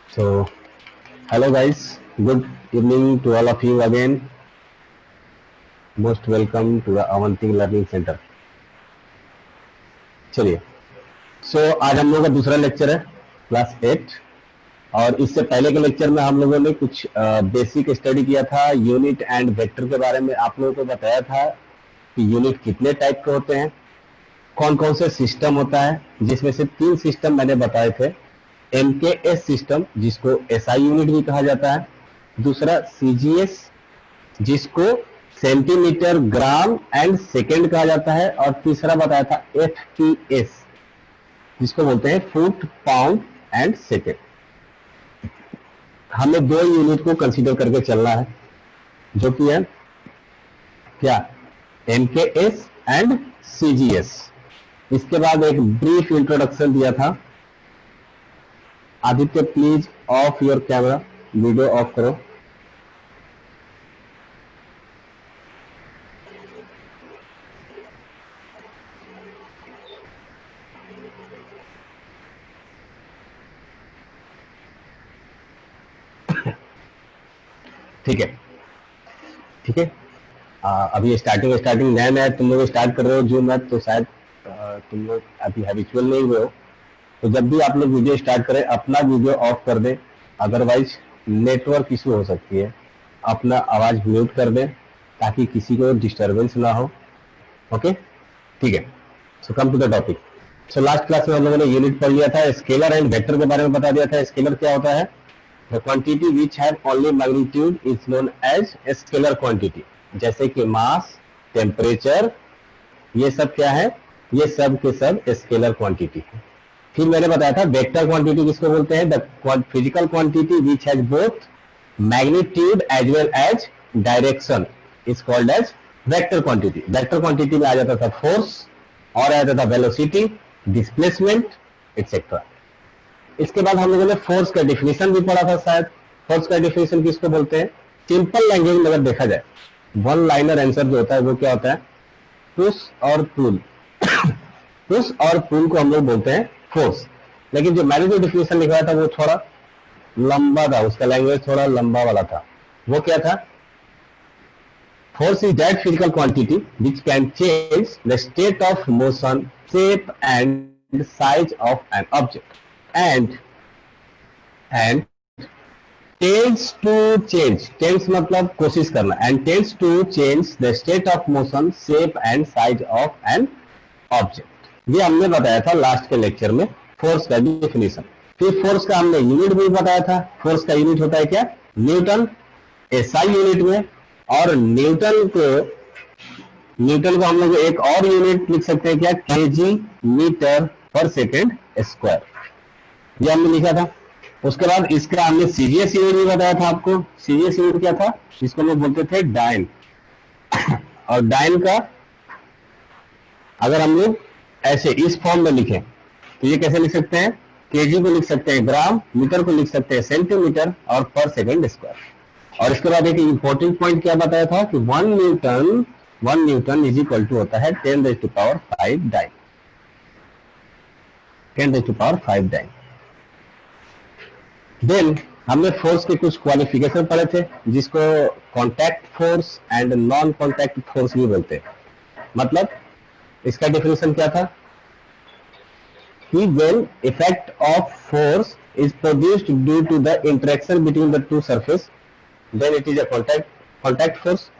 So, hello guys, good evening to all of you again. Most welcome to the Avanti Learning Center. चलिए, आज हम लोगों का दूसरा लेक्चर है क्लास 8 और इससे पहले के लेक्चर में हम लोगों ने कुछ बेसिक स्टडी किया था यूनिट एंड वेक्टर के बारे में। आप लोगों को बताया था कि यूनिट कितने टाइप के होते हैं, कौन कौन से सिस्टम होता है, जिसमें से 3 सिस्टम मैंने बताए थे। MKS सिस्टम जिसको SI यूनिट भी कहा जाता है, दूसरा CGS जिसको सेंटीमीटर, ग्राम एंड सेकेंड कहा जाता है, और तीसरा बताया था FPS जिसको बोलते हैं फुट, पाउंड एंड सेकेंड। हमें 2 यूनिट को कंसीडर करके चलना है, जो कि है क्या, MKS एंड CGS। इसके बाद एक ब्रीफ इंट्रोडक्शन दिया था। Aditya please of your camera, video of करो। ठीक है, ठीक है। अभी स्टार्टिंग नया तुम लोग स्टार्ट कर रहे हो जूम मैथ, तो शायद तुम लोग अभी हैबिचुअल नहीं हुए हो। तो जब भी आप लोग वीडियो स्टार्ट करें अपना वीडियो ऑफ कर दें, अदरवाइज नेटवर्क इशू हो सकती है। अपना आवाज म्यूट कर दें ताकि किसी को डिस्टरबेंस ना हो। ओके, ठीक है। So come to the topic. So last class में हम लोगों ने यूनिट पढ़ लिया था, स्केलर एंड वेक्टर के बारे में बता दिया था। स्केलर क्या होता है? The quantity which have only magnitude is known as scalar quantity। जैसे कि मास, टेम्परेचर, ये सब क्या है? ये सब के सब स्केलर क्वांटिटी है। फिर मैंने बताया था वेक्टर क्वांटिटी किसको बोलते हैं? The physical quantity which has both magnitude as well as direction is called as vector quantity. Vector quantity में आ जाता था फोर्स, और आ जाता था वेलोसिटी, डिस्प्लेसमेंट एक्सेट्रा। इसके बाद हम लोगों ने फोर्स का डिफिनेशन भी पढ़ा था शायद। फोर्स का डिफिनेशन किसको बोलते हैं? सिंपल लैंग्वेज में अगर देखा जाए, वन लाइनर आंसर जो होता है वो क्या होता है? पुश और पुल। पुश और पुल को हम लोग बोलते हैं फोर्स। लेकिन जो मैंने जो डिफिनेशन लिखवाया था वो थोड़ा लंबा था, उसका लैंग्वेज थोड़ा लंबा वाला था। वो क्या था? Force is that physical quantity which can change the state of motion, shape and size of an object and tends to change, tends मतलब कोशिश करना, and tends to change the state of motion, shape and size of an object। ये हमने बताया था last के lecture में force का डिफिनेशन। फिर फोर्स का हमने यूनिट भी बताया था। फोर्स का यूनिट होता है क्या? न्यूटन, SI यूनिट में। और न्यूटन को हम लोग एक और यूनिट लिख सकते हैं क्या? kg मीटर पर सेकेंड स्क्वायर, ये हमने लिखा था। उसके बाद इसका हमने CGS यूनिट भी बताया था आपको। CGS यूनिट क्या था? इसको लोग बोलते थे डाइन। और डाइन का अगर हम लोग ऐसे इस फॉर्म में लिखें तो ये कैसे लिख सकते हैं? kg को लिख सकते हैं ग्राम, मीटर को लिख सकते हैं सेंटीमीटर, और पर सेकेंड स्क्वायर। और इसके बाद एक इंपॉर्टेंट पॉइंट क्या बताया था कि 1 न्यूटन इज इक्वल टू होता है 10⁵ डाइन, 10⁵ डाइन। देन हमने फोर्स के कुछ क्वालिफिकेशन पढ़े थे, जिसको contact force and non contact force भी बोलते हैं। मतलब इसका डेफिनेशन क्या था कि when effect of force is produced due to the interaction between the two surface then it is a contact force.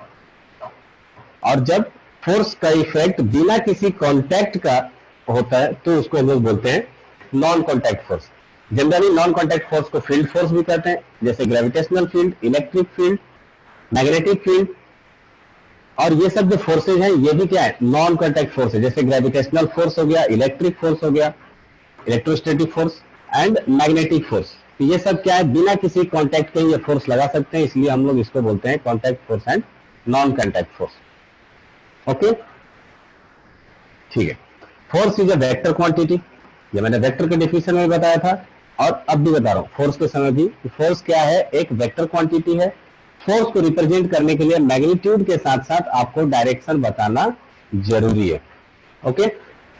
और जब फोर्स का इफेक्ट बिना किसी कॉन्टैक्ट का होता है तो उसको हम लोग बोलते हैं non contact force. Generally non contact force को फील्ड फोर्स भी कहते हैं, जैसे gravitational field, electric field, magnetic field. और ये सब जो फोर्सेज हैं ये भी क्या है? नॉन कॉन्टैक्ट फोर्स है। जैसे ग्रेविटेशनल फोर्स हो गया, इलेक्ट्रिक फोर्स हो गया, electrostatic force and magnetic force. तो ये सब क्या है? बिना किसी कॉन्टैक्ट के ये फोर्स लगा सकते हैं, इसलिए हम लोग इसको बोलते हैं contact force and non contact force. Okay, ठीक है। Force is a vector quantity, ये मैंने वेक्टर के डेफिनेशन में बताया था, और अब भी बता रहा हूं फोर्स के समय भी। फोर्स क्या है? एक वेक्टर क्वांटिटी है। फोर्स को रिप्रेजेंट करने के लिए मैग्नीट्यूड के साथ साथ आपको डायरेक्शन बताना जरूरी है। ओके,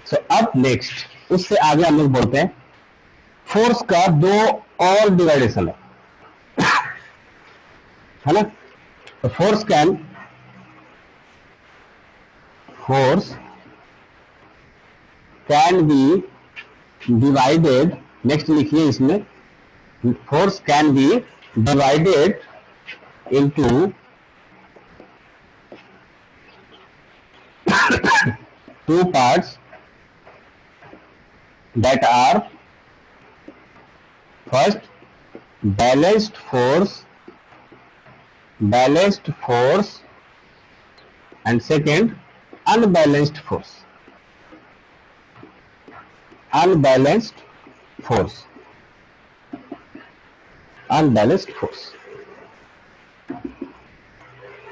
सो अब नेक्स्ट उससे आगे हम लोग बोलते हैं फोर्स का दो और डिवाइडेशन है ना। तो force can be divided, next लिखिए इसमें, force can be divided into two parts that are first balanced force and second unbalanced force.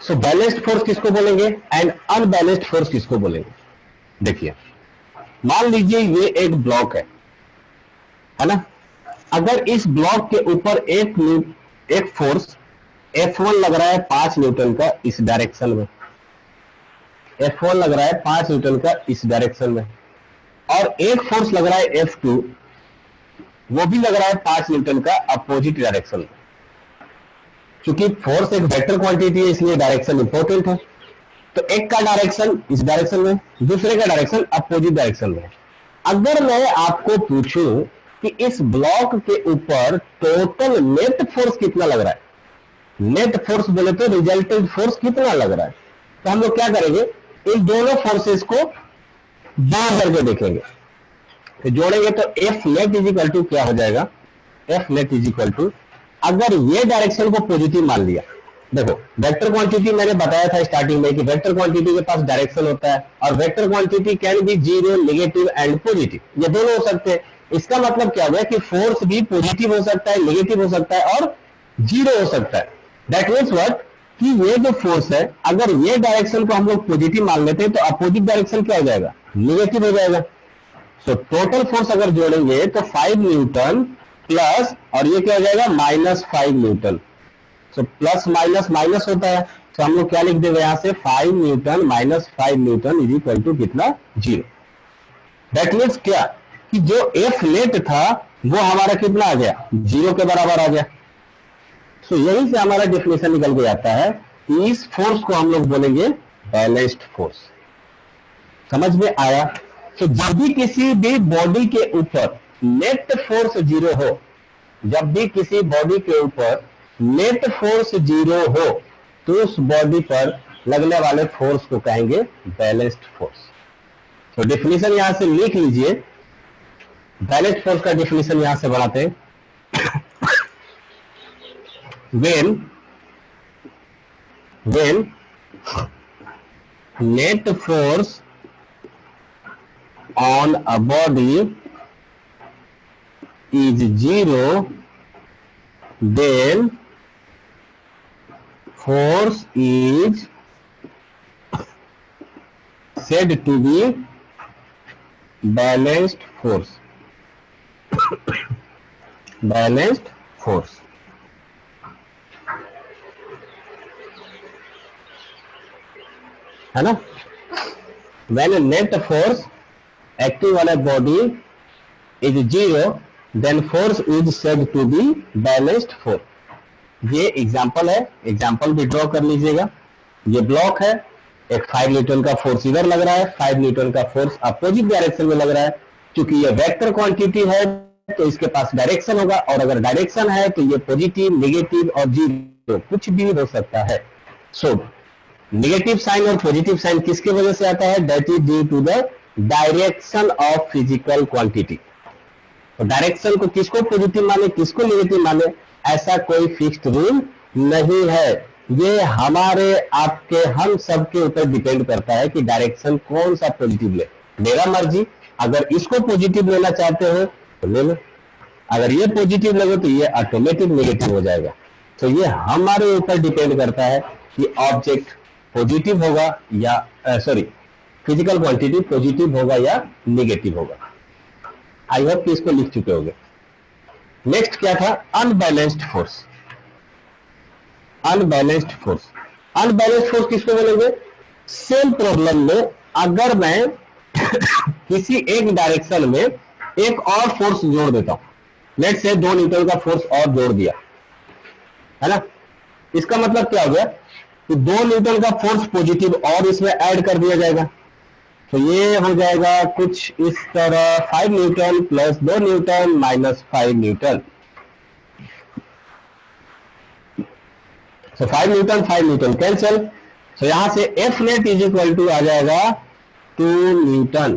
So balanced force किसको बोलेंगे एंड अनबैलेंस्ड फोर्स किसको बोलेंगे? देखिए, मान लीजिए ये एक ब्लॉक है ना। अगर इस ब्लॉक के ऊपर एक फोर्स F1 लग रहा है 5 न्यूटन का इस डायरेक्शन में, F1 लग रहा है 5 न्यूटन का इस डायरेक्शन में, और एक फोर्स लग रहा है F2, वो भी लग रहा है 5 न्यूटन का अपोजिट डायरेक्शन में। क्योंकि फोर्स एक वेक्टर क्वांटिटी है इसलिए डायरेक्शन इंपॉर्टेंट है। तो एक का डायरेक्शन इस डायरेक्शन में, दूसरे का डायरेक्शन अपोजिट डायरेक्शन में। अगर मैं आपको पूछूं कि इस ब्लॉक के ऊपर टोटल नेट फोर्स कितना लग रहा है, नेट फोर्स बोले तो रिजल्टेंट फोर्स कितना लग रहा है, तो हम लोग क्या करेंगे, इन दोनों फोर्सेस को जोड़ करके देखेंगे। तो जोड़ेंगे तो F net is equal to क्या हो जाएगा, F net is equal to, अगर ये डायरेक्शन को पॉजिटिव मान लिया, देखो वेक्टर क्वांटिटी मैंने बताया था स्टार्टिंग में कि वेक्टर क्वांटिटी के पास डायरेक्शन होता है, और vector quantity can be zero, negative and positive, ये दोनों हो सकते हैं। इसका मतलब क्या हुआ कि फोर्स भी पॉजिटिव हो सकता है, नेगेटिव हो सकता है और जीरो हो सकता है। दैट मीन्स व्हाट, कि ये जो फोर्स है अगर ये डायरेक्शन को हम लोग पॉजिटिव मान लेते हैं तो अपोजिट डायरेक्शन क्या हो जाएगा, नेगेटिव हो जाएगा। सो टोटल फोर्स अगर जोड़ेंगे तो 5 न्यूटन प्लस, और ये क्या हो जाएगा, -5 Newton. So plus minus minus होता है, तो हम लोग क्या लिख देंगे यहां से, 5 newton -5 newton is equal to कितना, 0। दैट मीन्स क्या कि जो एफ नेट था वो हमारा कितना आ गया, 0 के बराबर आ गया। सो यही से हमारा डेफिनेशन निकल के आता है कि इस फोर्स को हम लोग बोलेंगे बैलेंस्ड फोर्स। समझ में आया? तो जब भी किसी भी बॉडी के ऊपर नेट फोर्स 0 हो, जब भी किसी बॉडी के ऊपर नेट फोर्स 0 हो, तो उस बॉडी पर लगने वाले फोर्स को कहेंगे बैलेंस्ड फोर्स। तो डेफिनेशन यहां से लिख लीजिए, बैलेंस्ड फोर्स का डेफिनेशन यहां से बनाते हैं। when net force on a body is 0, then force is said to be balanced force. balanced force है ना। when net force acting on a body is 0, then force is said to be balanced force. ये example है, example भी draw कर लीजिएगा। ये block है, एक 5 न्यूटन का फोर्स इधर लग रहा है, 5 न्यूटन का फोर्स अपोजिट डायरेक्शन में लग रहा है। क्योंकि ये वेक्टर क्वांटिटी है तो इसके पास डायरेक्शन होगा, और अगर डायरेक्शन है तो ये पॉजिटिव, नेगेटिव और जीरो कुछ भी हो सकता है। सो नेगेटिव साइन और पॉजिटिव साइन किसकी वजह से आता है, that is due to the direction of physical quantity. तो डायरेक्शन को किसको पॉजिटिव माने, किसको नेगेटिव माने, ऐसा कोई फिक्स्ड रूल नहीं है। ये हमारे आपके हम सब के ऊपर डिपेंड करता है कि डायरेक्शन कौन सा पॉजिटिव ले। मेरा मर्जी, अगर इसको पॉजिटिव लेना चाहते हो तो ले लो, अगर ये पॉजिटिव लगे तो ये ऑटोमेटिक नेगेटिव हो जाएगा। तो ये हमारे ऊपर डिपेंड करता है कि ऑब्जेक्ट पॉजिटिव होगा या फिजिकल क्वांटिटी पॉजिटिव होगा या नेगेटिव होगा। आई होप कि इसको लिख चुके होंगे। नेक्स्ट क्या था, unbalanced force. Unbalanced force, unbalanced force किसको बोलेंगे, सेम प्रॉब्लम में अगर मैं किसी एक डायरेक्शन में एक और फोर्स जोड़ देता हूं, लेट से 2 न्यूटन का फोर्स और जोड़ दिया, है ना। इसका मतलब क्या हो गया कि 2 न्यूटन का फोर्स पॉजिटिव और इसमें ऐड कर दिया जाएगा, तो ये हो जाएगा कुछ इस तरह 5 newton plus 2 newton minus 5 newton. तो 5 न्यूटन कैंसिल, तो यहां से F net is equal to आ जाएगा 2 न्यूटन,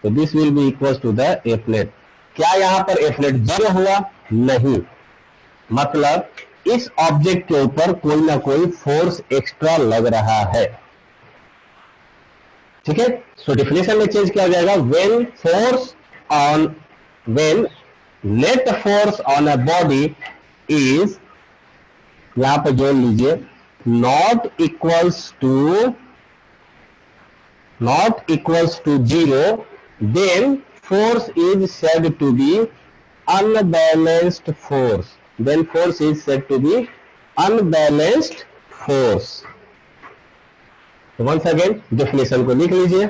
तो this will be equal to the F net. क्या यहां पर एफ नेट 0 हुआ? नहीं, मतलब इस ऑब्जेक्ट के ऊपर कोई ना कोई फोर्स एक्स्ट्रा लग रहा है, ठीक है। सो डिफिनेशन में चेंज किया हो जाएगा, when net force on a body is, यहां पर जोड़ लीजिए, not equals to 0, then force is said to be unbalanced force, then force is said to be unbalanced force। तो वंस अगेन डेफिनेशन को लिख लीजिए,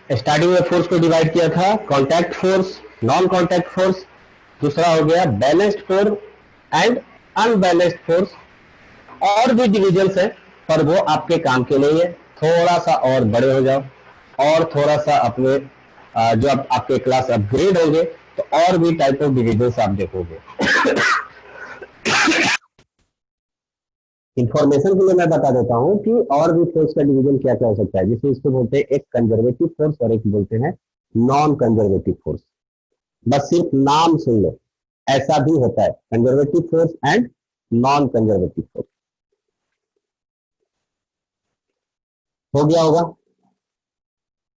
स्टार्टिंग में फोर्स को डिवाइड किया था contact force, non contact force, दूसरा हो गया balanced force and unbalanced force. और भी डिविजन्स है पर वो आपके काम के नहीं है, थोड़ा सा और बड़े हो जाओ और थोड़ा सा अपने जो आपके क्लास अपग्रेड होंगे तो और भी टाइप ऑफ डिविजन्स आप देखोगे। इंफॉर्मेशन के लिए मैं बता देता हूं कि और भी फोर्स का डिवीजन क्या क्या हो सकता है, जैसे इसको बोलते हैं एक कंजर्वेटिव फोर्स और एक बोलते हैं नॉन कंजर्वेटिव फोर्स। बस सिर्फ नाम सुन लो, ऐसा भी होता है conservative force and non conservative force. हो गया होगा,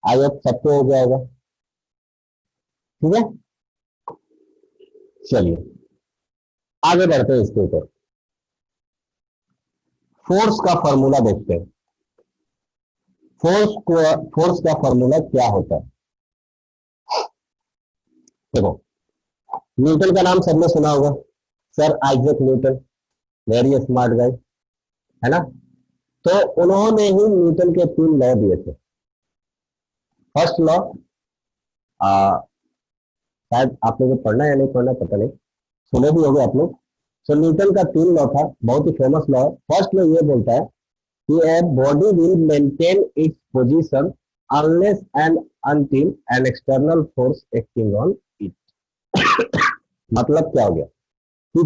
आई होप सबको हो गया होगा, ठीक है। चलिए आगे बढ़ते हैं, इसके ऊपर फोर्स का फॉर्मूला देखते हैं। फोर्स का फॉर्मूला क्या होता है? देखो, न्यूटन का नाम सबने सुना होगा, sir Isaac Newton, very smart guy, है ना। तो उन्होंने ही न्यूटन के 3 लॉ दिए थे। फर्स्ट लॉ, शायद आप लोगों को पढ़ना या नहीं पढ़ना पता नहीं, सुने भी होंगे आप लोग। तो न्यूटन का 3 लॉ था, बहुत ही फेमस लॉ है। फर्स्ट लॉ ये बोलता है कि a body will maintain its position unless and until an external force acting on it। मतलब क्या हो गया कि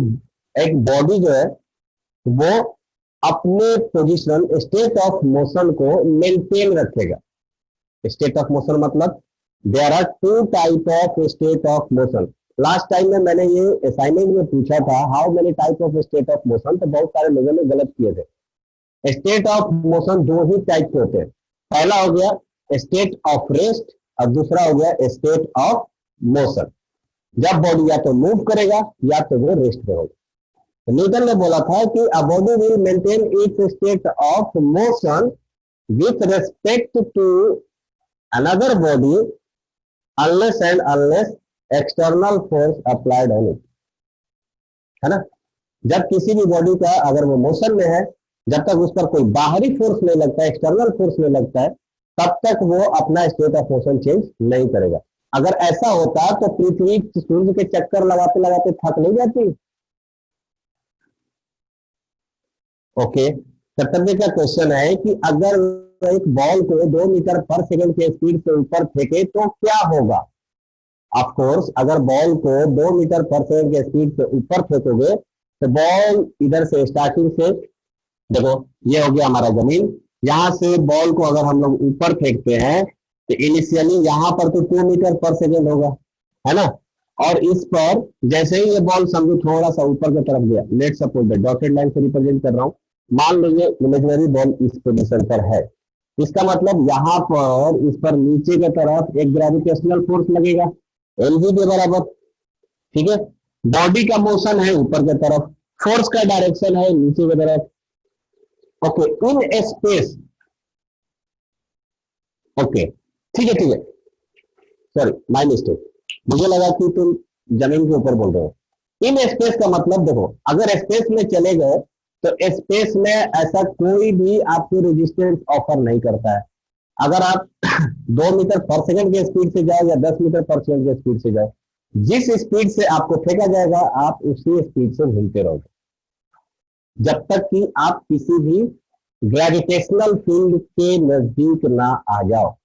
एक बॉडी जो है वो अपने पोजीशन, स्टेट ऑफ मोशन को मेंटेन रखेगा। स्टेट ऑफ मोशन मतलब there are 2 type of state of motion. Last time में मैंने ये असाइनमेंट में पूछा था how many type of state of motion, तो बहुत सारे लोगों ने गलत किए थे। स्टेट ऑफ मोशन 2 ही टाइप के होते हैं, पहला हो गया स्टेट ऑफ रेस्ट और दूसरा हो गया स्टेट ऑफ मोशन। जब बॉडी या तो मूव करेगा या तो वो रेस्ट पे होगा। तो न्यूटन ने बोला था कि a body will maintain its state of motion with respect to another body unless and unless external force applied on it, है ना। जब किसी भी बॉडी का अगर वो मोशन में है, जब तक उस पर कोई बाहरी फोर्स नहीं लगता है, एक्सटर्नल फोर्स नहीं लगता है, तब तक वो अपना स्टेट ऑफ मोशन चेंज नहीं करेगा। अगर ऐसा होता तो पृथ्वी सूर्य के चक्कर लगाते लगाते थक नहीं जाती। ओके, कर्तव्य का क्वेश्चन है कि अगर एक बॉल को 2 मीटर पर सेकंड के स्पीड से ऊपर फेंके तो क्या होगा? ऑफ कोर्स अगर बॉल को 2 मीटर पर सेकंड के स्पीड से ऊपर फेंकोगे तो बॉल इधर से स्टार्टिंग से, देखो ये हो गया हमारा जमीन, यहां से बॉल को अगर हम लोग ऊपर फेंकते हैं तो इनिशियली यहां पर तो 2 मीटर पर सेकेंड होगा, है ना। और इस पर जैसे ही ये बॉल समझो थोड़ा सा ऊपर की तरफ गया, let suppose that dotted line से रिप्रेजेंट कर रहा हूं, मान लीजिए इमेजिनरी बॉल इस पोजीशन पर है, इसका मतलब यहाँ पर इस पर नीचे की तरफ एक ग्रेविटेशनल फोर्स लगेगा mg के बराबर, ठीक है। बॉडी का मोशन है ऊपर की तरफ, फोर्स का डायरेक्शन है नीचे की तरफ। ओके, इन स्पेस, ओके ठीक है ठीक है, सॉरी माय मिस्टेक, मुझे लगा कि तुम जमीन के ऊपर बोल रहे हो। इन स्पेस का मतलब देखो, अगर स्पेस में चले गए तो स्पेस में ऐसा कोई भी आपको रेजिस्टेंस ऑफर नहीं करता है, अगर आप 2 मीटर पर सेकंड के स्पीड से जाओ या 10 मीटर पर सेकंड के स्पीड से जाओ, जिस स्पीड से आपको फेंका जाएगा आप उसी स्पीड से घूमते रहोगे जब तक कि आप किसी भी ग्रेविटेशनल फील्ड के नजदीक ना आ जाओ।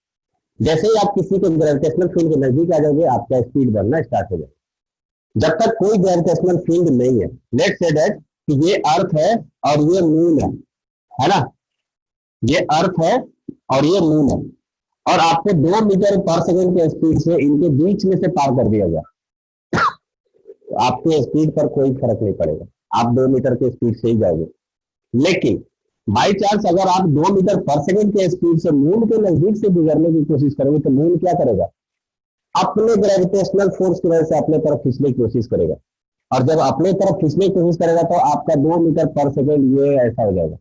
जैसे ही आप किसी के ग्रेविटेशनल फील्ड के नजदीक आ जाओगे आपका स्पीड बढ़ना स्टार्ट हो जाएगा। जब तक कोई ग्रेविटेशनल फील्ड नहीं है, लेट्स से दैट कि ये अर्थ है और ये मून है ना, ये अर्थ है और ये मून है, और आपको 2 मीटर पर सेकंड के स्पीड से इनके बीच में से पार कर दिया गया, तो आपके स्पीड पर कोई फर्क नहीं पड़ेगा, आप 2 मीटर के स्पीड से ही जाओगे। लेकिन बाई चांस अगर आप 2 मीटर पर सेकंड के स्पीड से मून के नजदीक से गुजरने की कोशिश करोगे तो मून क्या करेगा, अपने ग्रेविटेशनल फोर्स की वजह से अपने तरफ खींचने की कोशिश करेगा, और जब अपने तरफ खींचने की कोशिश करेगा तो आपका 2 मीटर पर सेकंड ये ऐसा हो जाएगा।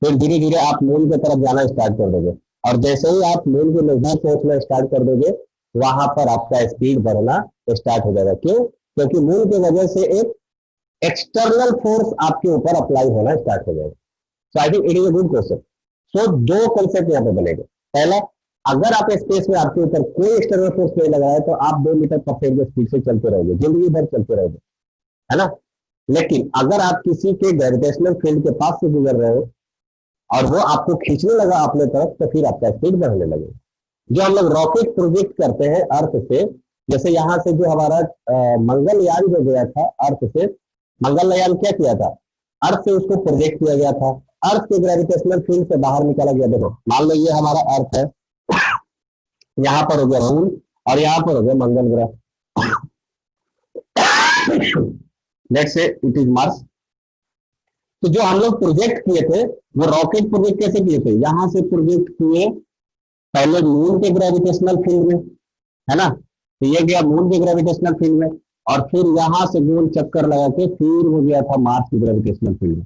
फिर धीरे धीरे आप मून की तरफ जाना स्टार्ट कर दोगे, और जैसे ही आप मून के नजदीक पहुंचना स्टार्ट कर दोगे वहां पर आपका स्पीड बढ़ना स्टार्ट हो जाएगा। क्यों? क्योंकि मून की वजह से एक एक्सटर्नल फोर्स आपके ऊपर अप्लाई होना स्टार्ट हो जाएगा। So I think it is a good question. So दो कॉन्सेप्ट यहाँ पे बनेगा। पहला, अगर आप स्पेस में आपके ऊपर कोई एक्सटर्नल फोर्स नहीं लगा है तो आप 2 मीटर पर सेकंड की स्पीड से चलते रहोगे, जिंदगी भर चलते रहोगे, है ना। लेकिन अगर आप किसी के ग्रेविटेशनल फील्ड के पास से गुजर रहे हो और वो आपको खींचने लगा अपने तरफ तो फिर आपका स्पीड बढ़ने लगेगा। जो हम लोग रॉकेट प्रोजेक्ट करते हैं अर्थ से, जैसे यहाँ से जो हमारा मंगलयान जो गया था अर्थ से, मंगलयान क्या किया था, अर्थ से उसको प्रोजेक्ट किया गया था, अर्थ के ग्रेविटेशनल फील्ड से बाहर निकाला गया। देखो मान लो ये हमारा अर्थ है, यहाँ पर हो गया मून और यहाँ पर हो गया मंगल ग्रह, let's say it is Mars. तो जो हम लोग प्रोजेक्ट किए थे वो रॉकेट प्रोजेक्ट कैसे किए थे, यहाँ से प्रोजेक्ट किए पहले मून के ग्रेविटेशनल फील्ड में, है ना, तो ये गया मून के ग्रेविटेशनल फील्ड में, और फिर यहाँ से गोल चक्कर लगा के फिर वो गया था मार्स के ग्रेविटेशनल फील्ड में।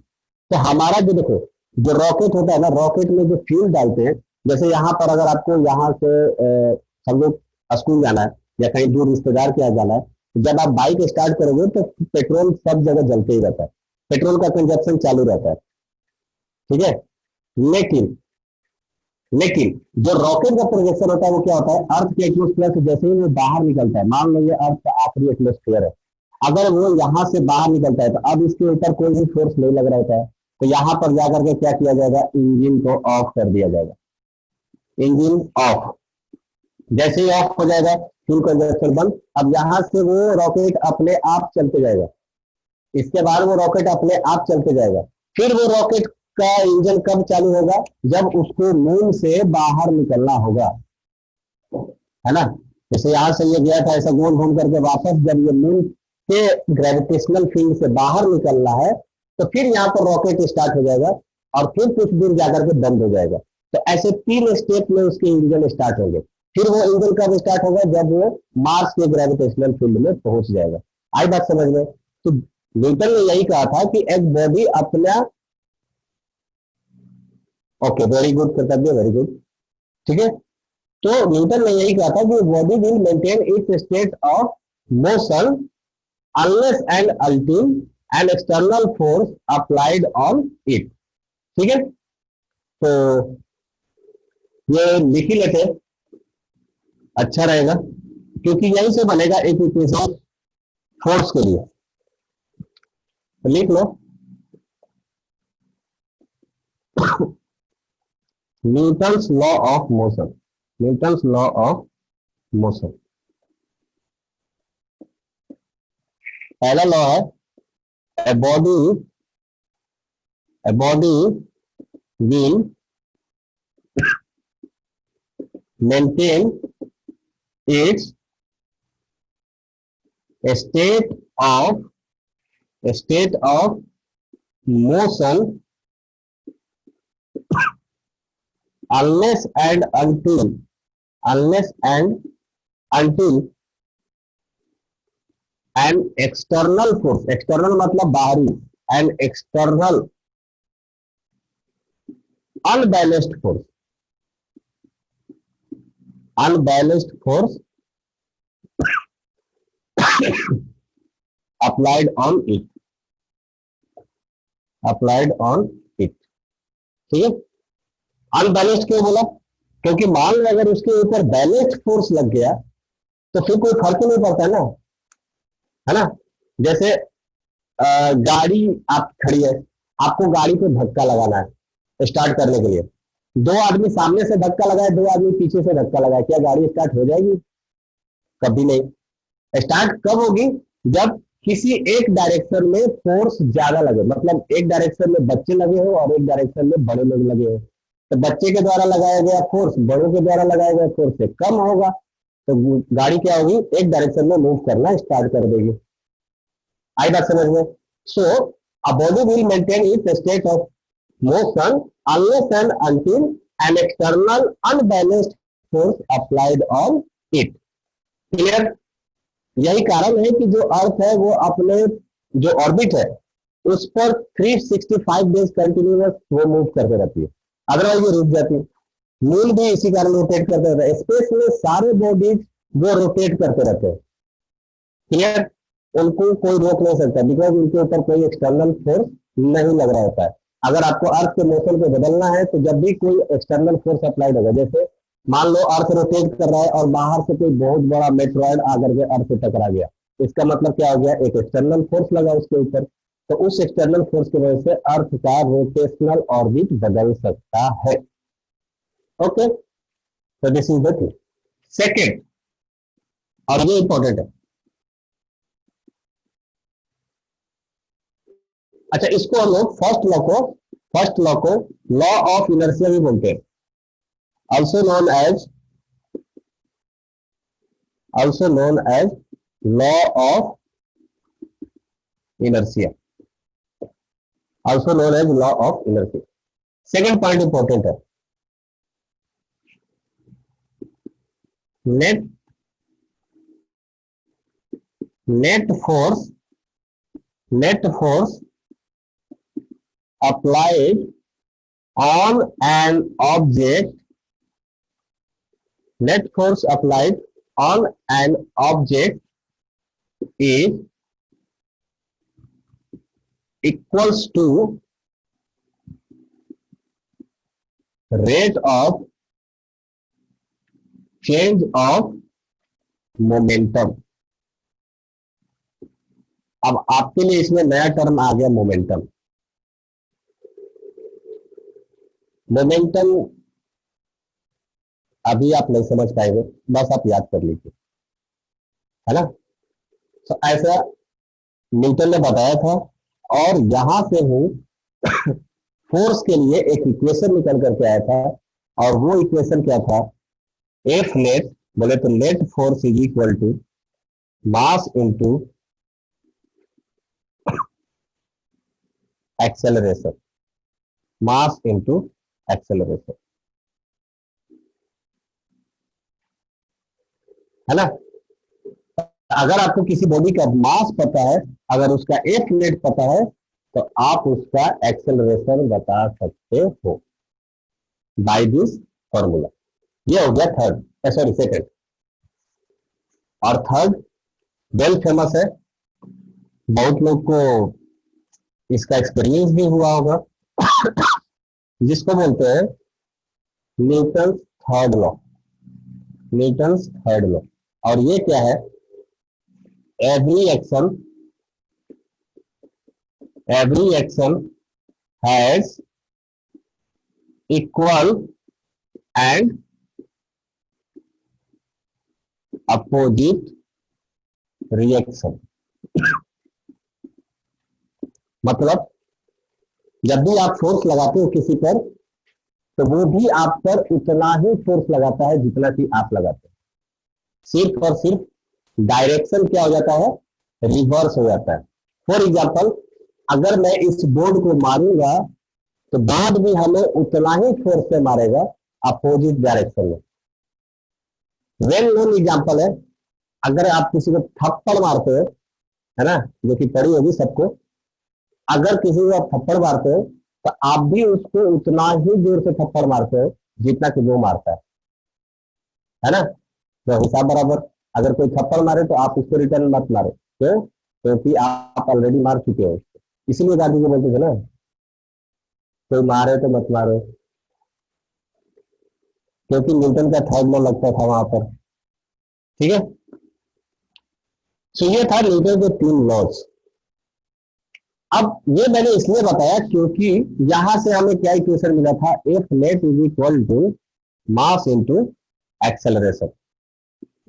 तो हमारा जो देखो जो रॉकेट होता है ना, रॉकेट में जो फ्यूल डालते हैं, जैसे यहाँ पर अगर आपको यहाँ से हम लोग स्कूल जाना है या कहीं दूर रिश्तेदार के यहाँ जाना है, तो जब आप बाइक स्टार्ट करोगे तो पेट्रोल सब जगह जलते ही रहता है, पेट्रोल का कंजप्शन चालू रहता है, ठीक है। लेकिन लेकिन जो रॉकेट का प्रोजेक्शन होता है वो क्या होता है, अर्थ के एटमोस्फेयर से जैसे ही वो बाहर निकलता है, मान लो ये अर्थ का आखिरी एटमोस्फेयर है, अगर वो यहाँ से बाहर निकलता है तो अब इसके ऊपर कोई भी फोर्स नहीं लग रहा होता है, तो यहाँ पर जाकर के क्या किया जाएगा, इंजन को ऑफ कर दिया जाएगा। इंजन ऑफ, जैसे ही ऑफ हो जाएगा फ्यूल कंजप्शन बंद। अब यहाँ से वो रॉकेट अपने आप चलते जाएगा, इसके बाद वो रॉकेट अपने आप चलते जाएगा। फिर वो रॉकेट का इंजन कब चालू होगा, जब उसको मून से बाहर निकलना होगा, है ना। जैसे यहाँ से ये गया था ऐसा गोल घूम करके वापस जब ये मून के ग्रेविटेशनल फील्ड से बाहर निकलना है तो फिर यहाँ पर रॉकेट स्टार्ट हो जाएगा और फिर कुछ दूर जाकर के बंद हो जाएगा। तो ऐसे 3 स्टेप में उसके इंजन स्टार्ट होंगे। फिर वो इंजन कब स्टार्ट होगा, जब वो मार्स के ग्रेविटेशनल फील्ड में पहुंच जाएगा। आई बात समझ में? तो न्यूटन ने यही कहा था कि एक बॉडी अपना, ओके वेरी गुड कर्तव्य, वेरी गुड, ठीक है। तो न्यूटन ने यही कहा था कि body will maintain its state of motion unless and अल्टिल an external force applied on it, ठीक है। तो ये लिख ही लेते, अच्छा रहेगा, क्योंकि यहीं से बनेगा एक इक्वेशन फोर्स के लिए। तो लिख लो Newton's law of motion, Newton's law of motion. पहला लॉ है a body will maintain its state of motion unless and until an external force, external मतलब बाहरी, an external unbalanced force applied on it, ठीक है। Unbalanced क्यों बोला, क्योंकि मान लो अगर उसके ऊपर बैलेंस्ड फोर्स लग गया तो फिर कोई फर्क नहीं पड़ता है ना। जैसे गाड़ी आप खड़ी है, आपको गाड़ी पे धक्का लगाना है स्टार्ट करने के लिए। दो आदमी सामने से धक्का लगाए, दो आदमी पीछे से धक्का लगाए, क्या गाड़ी स्टार्ट हो जाएगी? कभी नहीं। स्टार्ट कब होगी? जब किसी एक डायरेक्शन में फोर्स ज्यादा लगे, मतलब एक डायरेक्शन में बच्चे लगे हो और एक डायरेक्शन में बड़े लोग लगे हो, तो बच्चे के द्वारा लगाया गया फोर्स बड़ों के द्वारा लगाया गया फोर्स से कम होगा, तो गाड़ी क्या होगी? एक डायरेक्शन में मूव करना स्टार्ट कर देगी। आई बात समझ में? So a body will maintain its state of motion unless and until an external unbalanced force applied on it. Clear? यही कारण है कि जो अर्थ है वो अपने जो ऑर्बिट है उस पर 365 डेज कंटिन्यूअस वो मूव करते रहती है, अदरवाइज वो रुक जाती है। मून भी इसी कारण रोटेट करते रहता है। स्पेस में सारे बॉडीज वो रोटेट करते रहते हैं। क्लियर? उनको कोई रोक नहीं सकता, बिकॉज उनके ऊपर कोई एक्सटर्नल फोर्स नहीं लग रहा होता है। अगर आपको अर्थ के मोशन को बदलना है तो जब भी कोई एक्सटर्नल फोर्स अप्लाइड होगा, जैसे मान लो अर्थ रोटेट कर रहा है और बाहर से कोई बहुत बड़ा मेट्रॉइड आकर के अर्थ से टकरा गया, इसका मतलब क्या हो गया? एक एक्सटर्नल फोर्स लगा उसके ऊपर, तो उस एक्सटर्नल फोर्स की वजह से अर्थ का रोटेशनल ऑर्बिट बदल सकता है। ओके, तो this is the thing. Second, और ये इंपॉर्टेंट है। अच्छा, इसको हम लोग फर्स्ट लॉ को लॉ ऑफ इनर्शिया भी बोलते हैं, also known as law of inertia, also known as law of inertia. Second point important है, net force applied on an object, net force applied on an object is equals to rate of change of momentum. अब आपके लिए इसमें नया term आ गया, momentum. Momentum अभी आप नहीं समझ पाएंगे, बस आप याद कर लीजिए, है ना। तो ऐसा न्यूटन ने बताया था, और यहां से ही फोर्स के लिए एक इक्वेशन निकल करके आया था, और वो इक्वेशन क्या था? एफ नेट, बोले तो net force is equal to mass into acceleration, mass into acceleration, है ना। अगर आपको किसी बॉडी का मास पता है, अगर उसका एफ नेट पता है, तो आप उसका एक्सेलरेशन बता सकते हो बाय दिस फॉर्मूला। ये हो गया थर्ड, सॉरी सेकंड। और थर्ड वेल फेमस है, बहुत लोग को इसका एक्सपीरियंस भी हुआ होगा, जिसको बोलते हैं Newton third law. Newton third law, और ये क्या है? every action has equal and opposite reaction। मतलब जब भी आप फोर्स लगाते हो किसी पर, तो वो भी आप पर उतना ही फोर्स लगाता है जितना कि आप लगाते हैं, सिर्फ और सिर्फ डायरेक्शन क्या हो जाता है? रिवर्स हो जाता है। फॉर एग्जाम्पल, अगर मैं इस बोर्ड को मारूंगा तो बोर्ड भी हमें उतना ही फोर्स से मारेगा अपोजिट डायरेक्शन में। वेल नोन एग्जाम्पल है, अगर आप किसी को थप्पड़ मारते हो, है ना, जो कि पड़ी होगी सबको, अगर किसी को आप थप्पड़ मारते हो तो आप भी उसको उतना ही जोर से थप्पड़ मारते हो जितना कि वो मारता है ना। तो हिसाब बराबर। अगर कोई थप्पड़ मारे तो आप उसको रिटर्न मत मारो, क्यों? क्योंकि आप ऑलरेडी मार चुके हो। इसीलिए गांधी जी बोलते थे ना, कोई मारे तो मत मारो, क्योंकि न्यूटन का थर्ड लॉ लगता था वहां पर। ठीक है, सो ये था न्यूटन के 3 लॉज। अब ये मैंने इसलिए बताया क्योंकि यहां से हमें क्या इक्वेशन मिला था, F net is equal to mass into acceleration.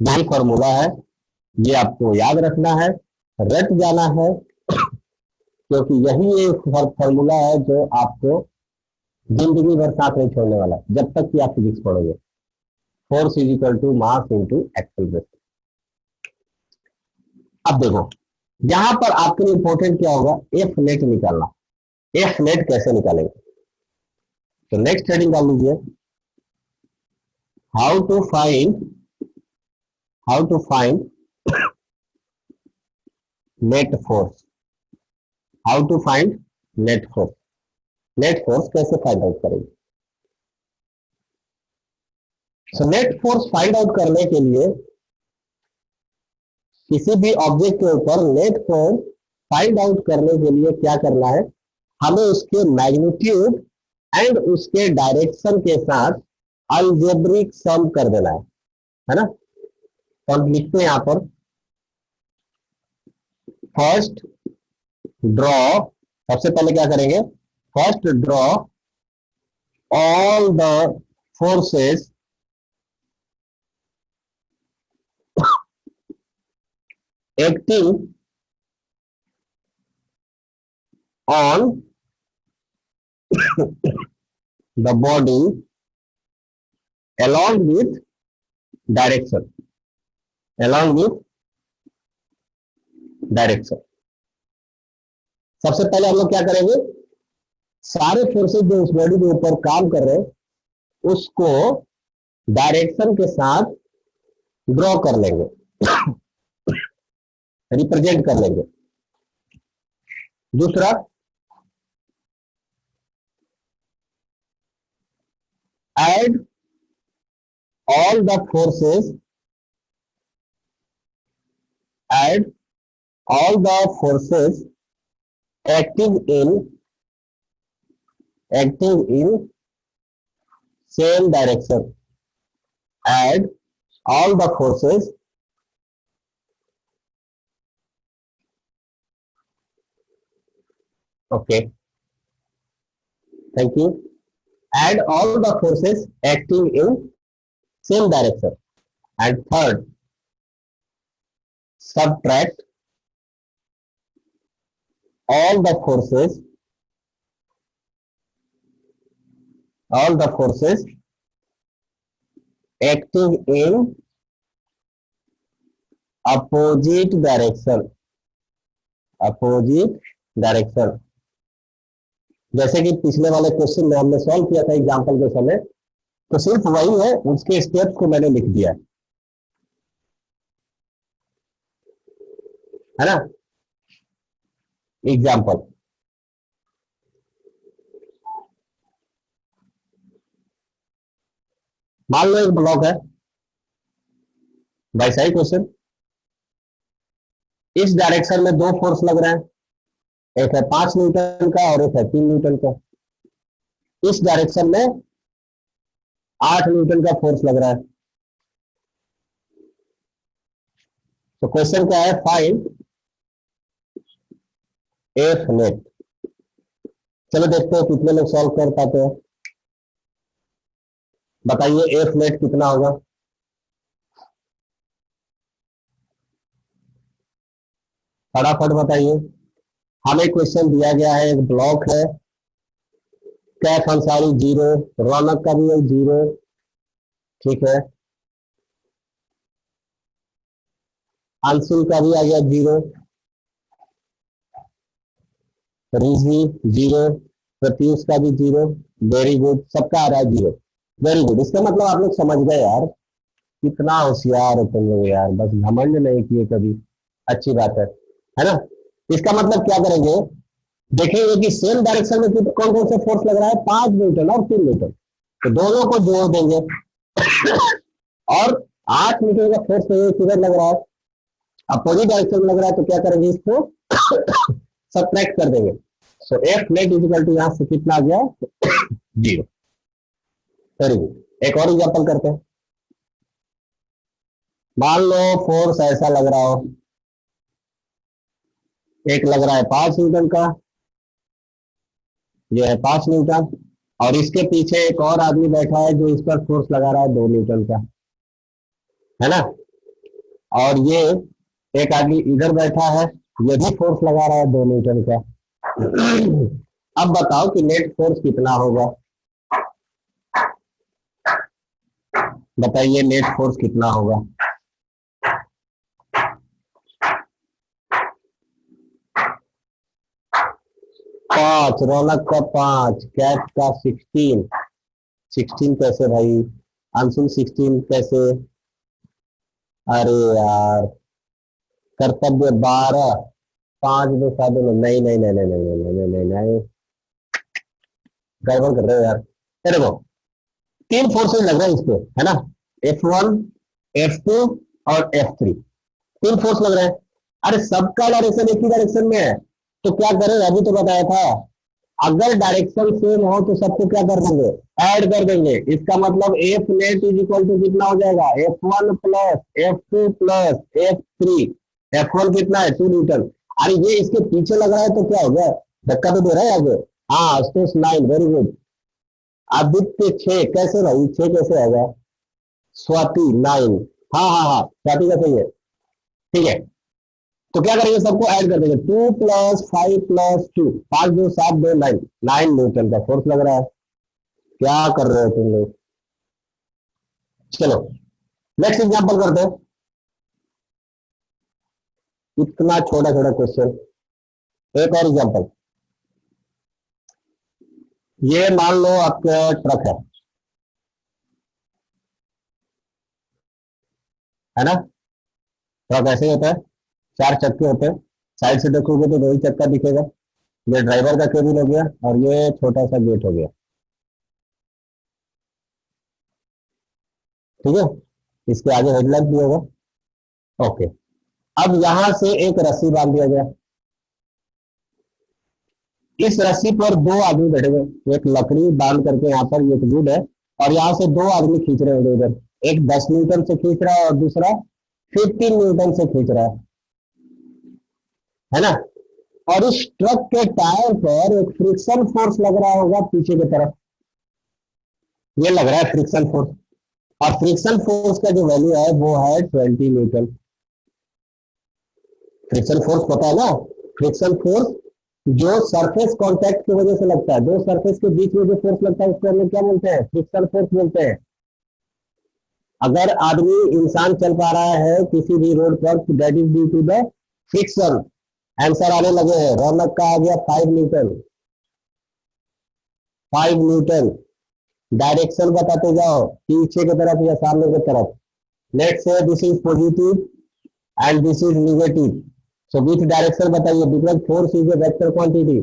यही फॉर्मूला है, ये आपको याद रखना है, रट जाना है, क्योंकि यही एक फॉर्मूला है जो आपको जिंदगी भर साथ नहीं छोड़ने वाला जब तक कि आप फिजिक्स पढ़ोगे। Force is equal to mass into acceleration. अब देखो, यहां पर आपके लिए इंपॉर्टेंट क्या होगा, एफ नेट निकालना। एफ नेट कैसे निकालेंगे, तो नेक्स्ट हेडिंग डाल लीजिए, how to find net force. How to find net force. Net force कैसे फाइंड आउट करेंगे। So net force find out करने के लिए किसी भी ऑब्जेक्ट के ऊपर नेट फोर्स फाइंड आउट करने के लिए क्या करना है, हमें उसके मैग्नीट्यूड एंड उसके डायरेक्शन के साथ अलजेब्रिक सम कर देना है ना। तो हम लिखते हैं यहां पर, फर्स्ट ड्रॉ, सबसे पहले क्या करेंगे, first draw all the forces acting on the body along with direction, along with direction। सबसे पहले हम लोग क्या करेंगे, सारे फोर्सेस जो उस बॉडी के ऊपर काम कर रहे हैं उसको डायरेक्शन के साथ ड्रॉ कर लेंगे, रिप्रेजेंट कर लेंगे। दूसरा, add all the forces, add all the forces acting in same direction, add all the forces okay, thank you, add all the forces acting in same direction। And third, subtract all the forces acting in opposite direction, जैसे कि पिछले वाले question में हमने solve किया था example के समय, तो सिर्फ वही है, उसके स्टेप्स को मैंने लिख दिया है ना। एग्जांपल, मान लो एक ब्लॉक है, वैसा ही क्वेश्चन, इस डायरेक्शन में 2 फोर्स लग रहे हैं, एक है 5 न्यूटन का और एक है 3 न्यूटन का। इस डायरेक्शन में 8 न्यूटन का फोर्स लग रहा है। तो क्वेश्चन क्या है, फाइंड एफ नेट। चलो देखते हैं कितने लोग सॉल्व कर पाते हैं। बताइए एफ नेट कितना होगा। फटाफट बताइए। हमें क्वेश्चन दिया गया है, एक ब्लॉक है, कैफ अंसारी 0, रौनक का भी है 0, ठीक है, अंशुल का भी आ गया 0, रिजी 0, प्रत्युष का भी 0, वेरी गुड, सबका आ रहा है 0, वेरी गुड। इसका मतलब आप लोग समझ गए यार, कितना होशियार हो तुम लोग यार, बस घमंड नहीं किए कभी, अच्छी बात है ना। इसका मतलब क्या करेंगे, देखेंगे कि सेम डायरेक्शन में कौन कौन से फोर्स लग रहा है, 5 न्यूटन और 3 न्यूटन, तो दोनों को जोड़ देंगे और 8 न्यूटन का फोर्स किधर लग रहा है, अपोजिट डायरेक्शन में लग रहा है, तो क्या करेंगे, इसको सब्ट्रैक्ट कर देंगे। So F net is equal to यहां से कितना आ गया 0। Very good. एक और एग्जांपल करते हैं। मान लो फोर्स ऐसा लग रहा हो, एक लग रहा है 5 न्यूटन का, ये है 5 न्यूटन, और इसके पीछे एक और आदमी बैठा है जो इस पर फोर्स लगा रहा है 2 न्यूटन का, है ना। और ये एक आदमी इधर बैठा है, ये भी फोर्स लगा रहा है 2 न्यूटन का। अब बताओ कि नेट फोर्स कितना होगा, बताइए नेट फोर्स कितना होगा। 5, रौनक का 5, कैट का 16। 16 कैसे भाई, अंशुल 16 कैसे, अरे यार, कर्तव्य 12, 5 2 7 नहीं नहीं नहीं नहीं नहीं नहीं नहीं नहीं नहीं, गड़बड़ कर रहे हो यार। ये देखो, 3 फोर्सेज लग रहे हैं इस पे, है ना, F1, F2 और F3, 3 फोर्स लग रहे हैं। अरे सबका डायरेक्शन एक ही डायरेक्शन में है, तो क्या करें, अभी तो बताया था, अगर डायरेक्शन सेम हो तो सबको क्या कर देंगे, ऐड कर देंगे। इसका मतलब F net is equal to कितना हो जाएगा, F1 plus F2 plus F3। F1 कितना है, 2 न्यूटन। अरे ये इसके पीछे लग रहा है तो क्या हो गया, धक्का तो दे रहा है आगे। हाँ आशुतोष 9, वेरी गुड। आदित्य 6, कैसे भाई 6 कैसे आएगा, स्वाति 9, हाँ हाँ हाँ स्वाति का सही है, ठीक है। तो क्या करेंगे, सबको ऐड कर देंगे, 2 + 5 + 2, 5 2 7 2 9, 9 न्यूटन का फोर्स लग रहा है। क्या कर रहे हो तुम लोग, चलो नेक्स्ट एग्जांपल करते हैं। इतना छोटा छोटा क्वेश्चन, एक और एग्जांपल। ये मान लो आपका ट्रक है ना। ट्रक ऐसे ही होता है, 4 चक्के होते हैं, साइड से देखोगे तो 2 ही चक्का दिखेगा। ये ड्राइवर का केबिन हो गया और ये छोटा सा गेट हो गया, ठीक है। इसके आगे हेडलाइट भी होगा, ओके। अब यहां से एक रस्सी बांध दिया गया, इस रस्सी पर 2 आदमी बैठे हुए, एक लकड़ी बांध करके यहाँ पर एक वुड है, और यहाँ से 2 आदमी खींच रहे हैं उधर, एक 10 न्यूटन से खींच रहा है और दूसरा 15 न्यूटन से खींच रहा है ना। और इस ट्रक के टायर पर एक फ्रिक्शन फोर्स लग रहा होगा पीछे की तरफ, ये लग रहा है फ्रिक्शन फोर्स, और फ्रिक्शन फोर्स का जो वैल्यू है वो है 20 न्यूटन। फ्रिक्शन फोर्स पता है ना, फ्रिक्शन फोर्स जो सरफेस कांटेक्ट की वजह से लगता है, दो सरफेस के बीच में जो फोर्स लगता है उसको हम लोग क्या बोलते हैं, फ्रिक्शन फोर्स बोलते हैं। अगर आदमी इंसान चल पा रहा है किसी भी रोड पर, that is due to the friction. Answer आने लगे हैं, रौनक का आ गया 5 न्यूटन, 5 न्यूटन। डायरेक्शन बताते जाओ, पीछे की तरफ या सामने की तरफ। Let's say this is positive and this is negative, so which direction बताइए, because force is a vector quantity.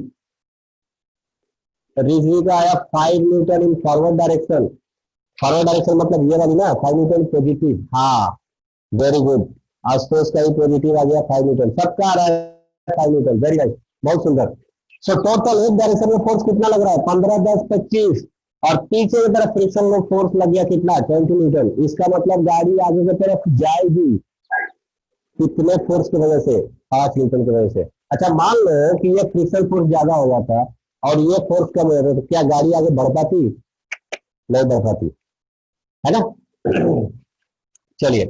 Rizvi का आया 5 newton in forward direction, forward direction मतलब ये वाली ना, 5 न्यूटन पॉजिटिव, हाँ वेरी गुड। आशुतोष का ही पॉजिटिव आ गया 5 न्यूटन, सबका आ रहा है 5 न्यूटन, वेरी नाइस, बहुत सुंदर। सो टोटल एक डायरेक्शन में फोर्स कितना लग रहा है, 15 10 25, और पीछे की तरफ फ्रिक्शन में फोर्स लग गया कितना, 20 न्यूटन। इसका मतलब गाड़ी आगे की तरफ जाएगी कितने फोर्स की वजह से, 5 न्यूटन की वजह से। अच्छा मान लो कि ये फ्रिक्शन फोर्स ज्यादा हो जाता और ये फोर्स कम हो जाता, तो क्या गाड़ी आगे बढ़ पाती, नहीं बढ़ पाती, है ना। चलिए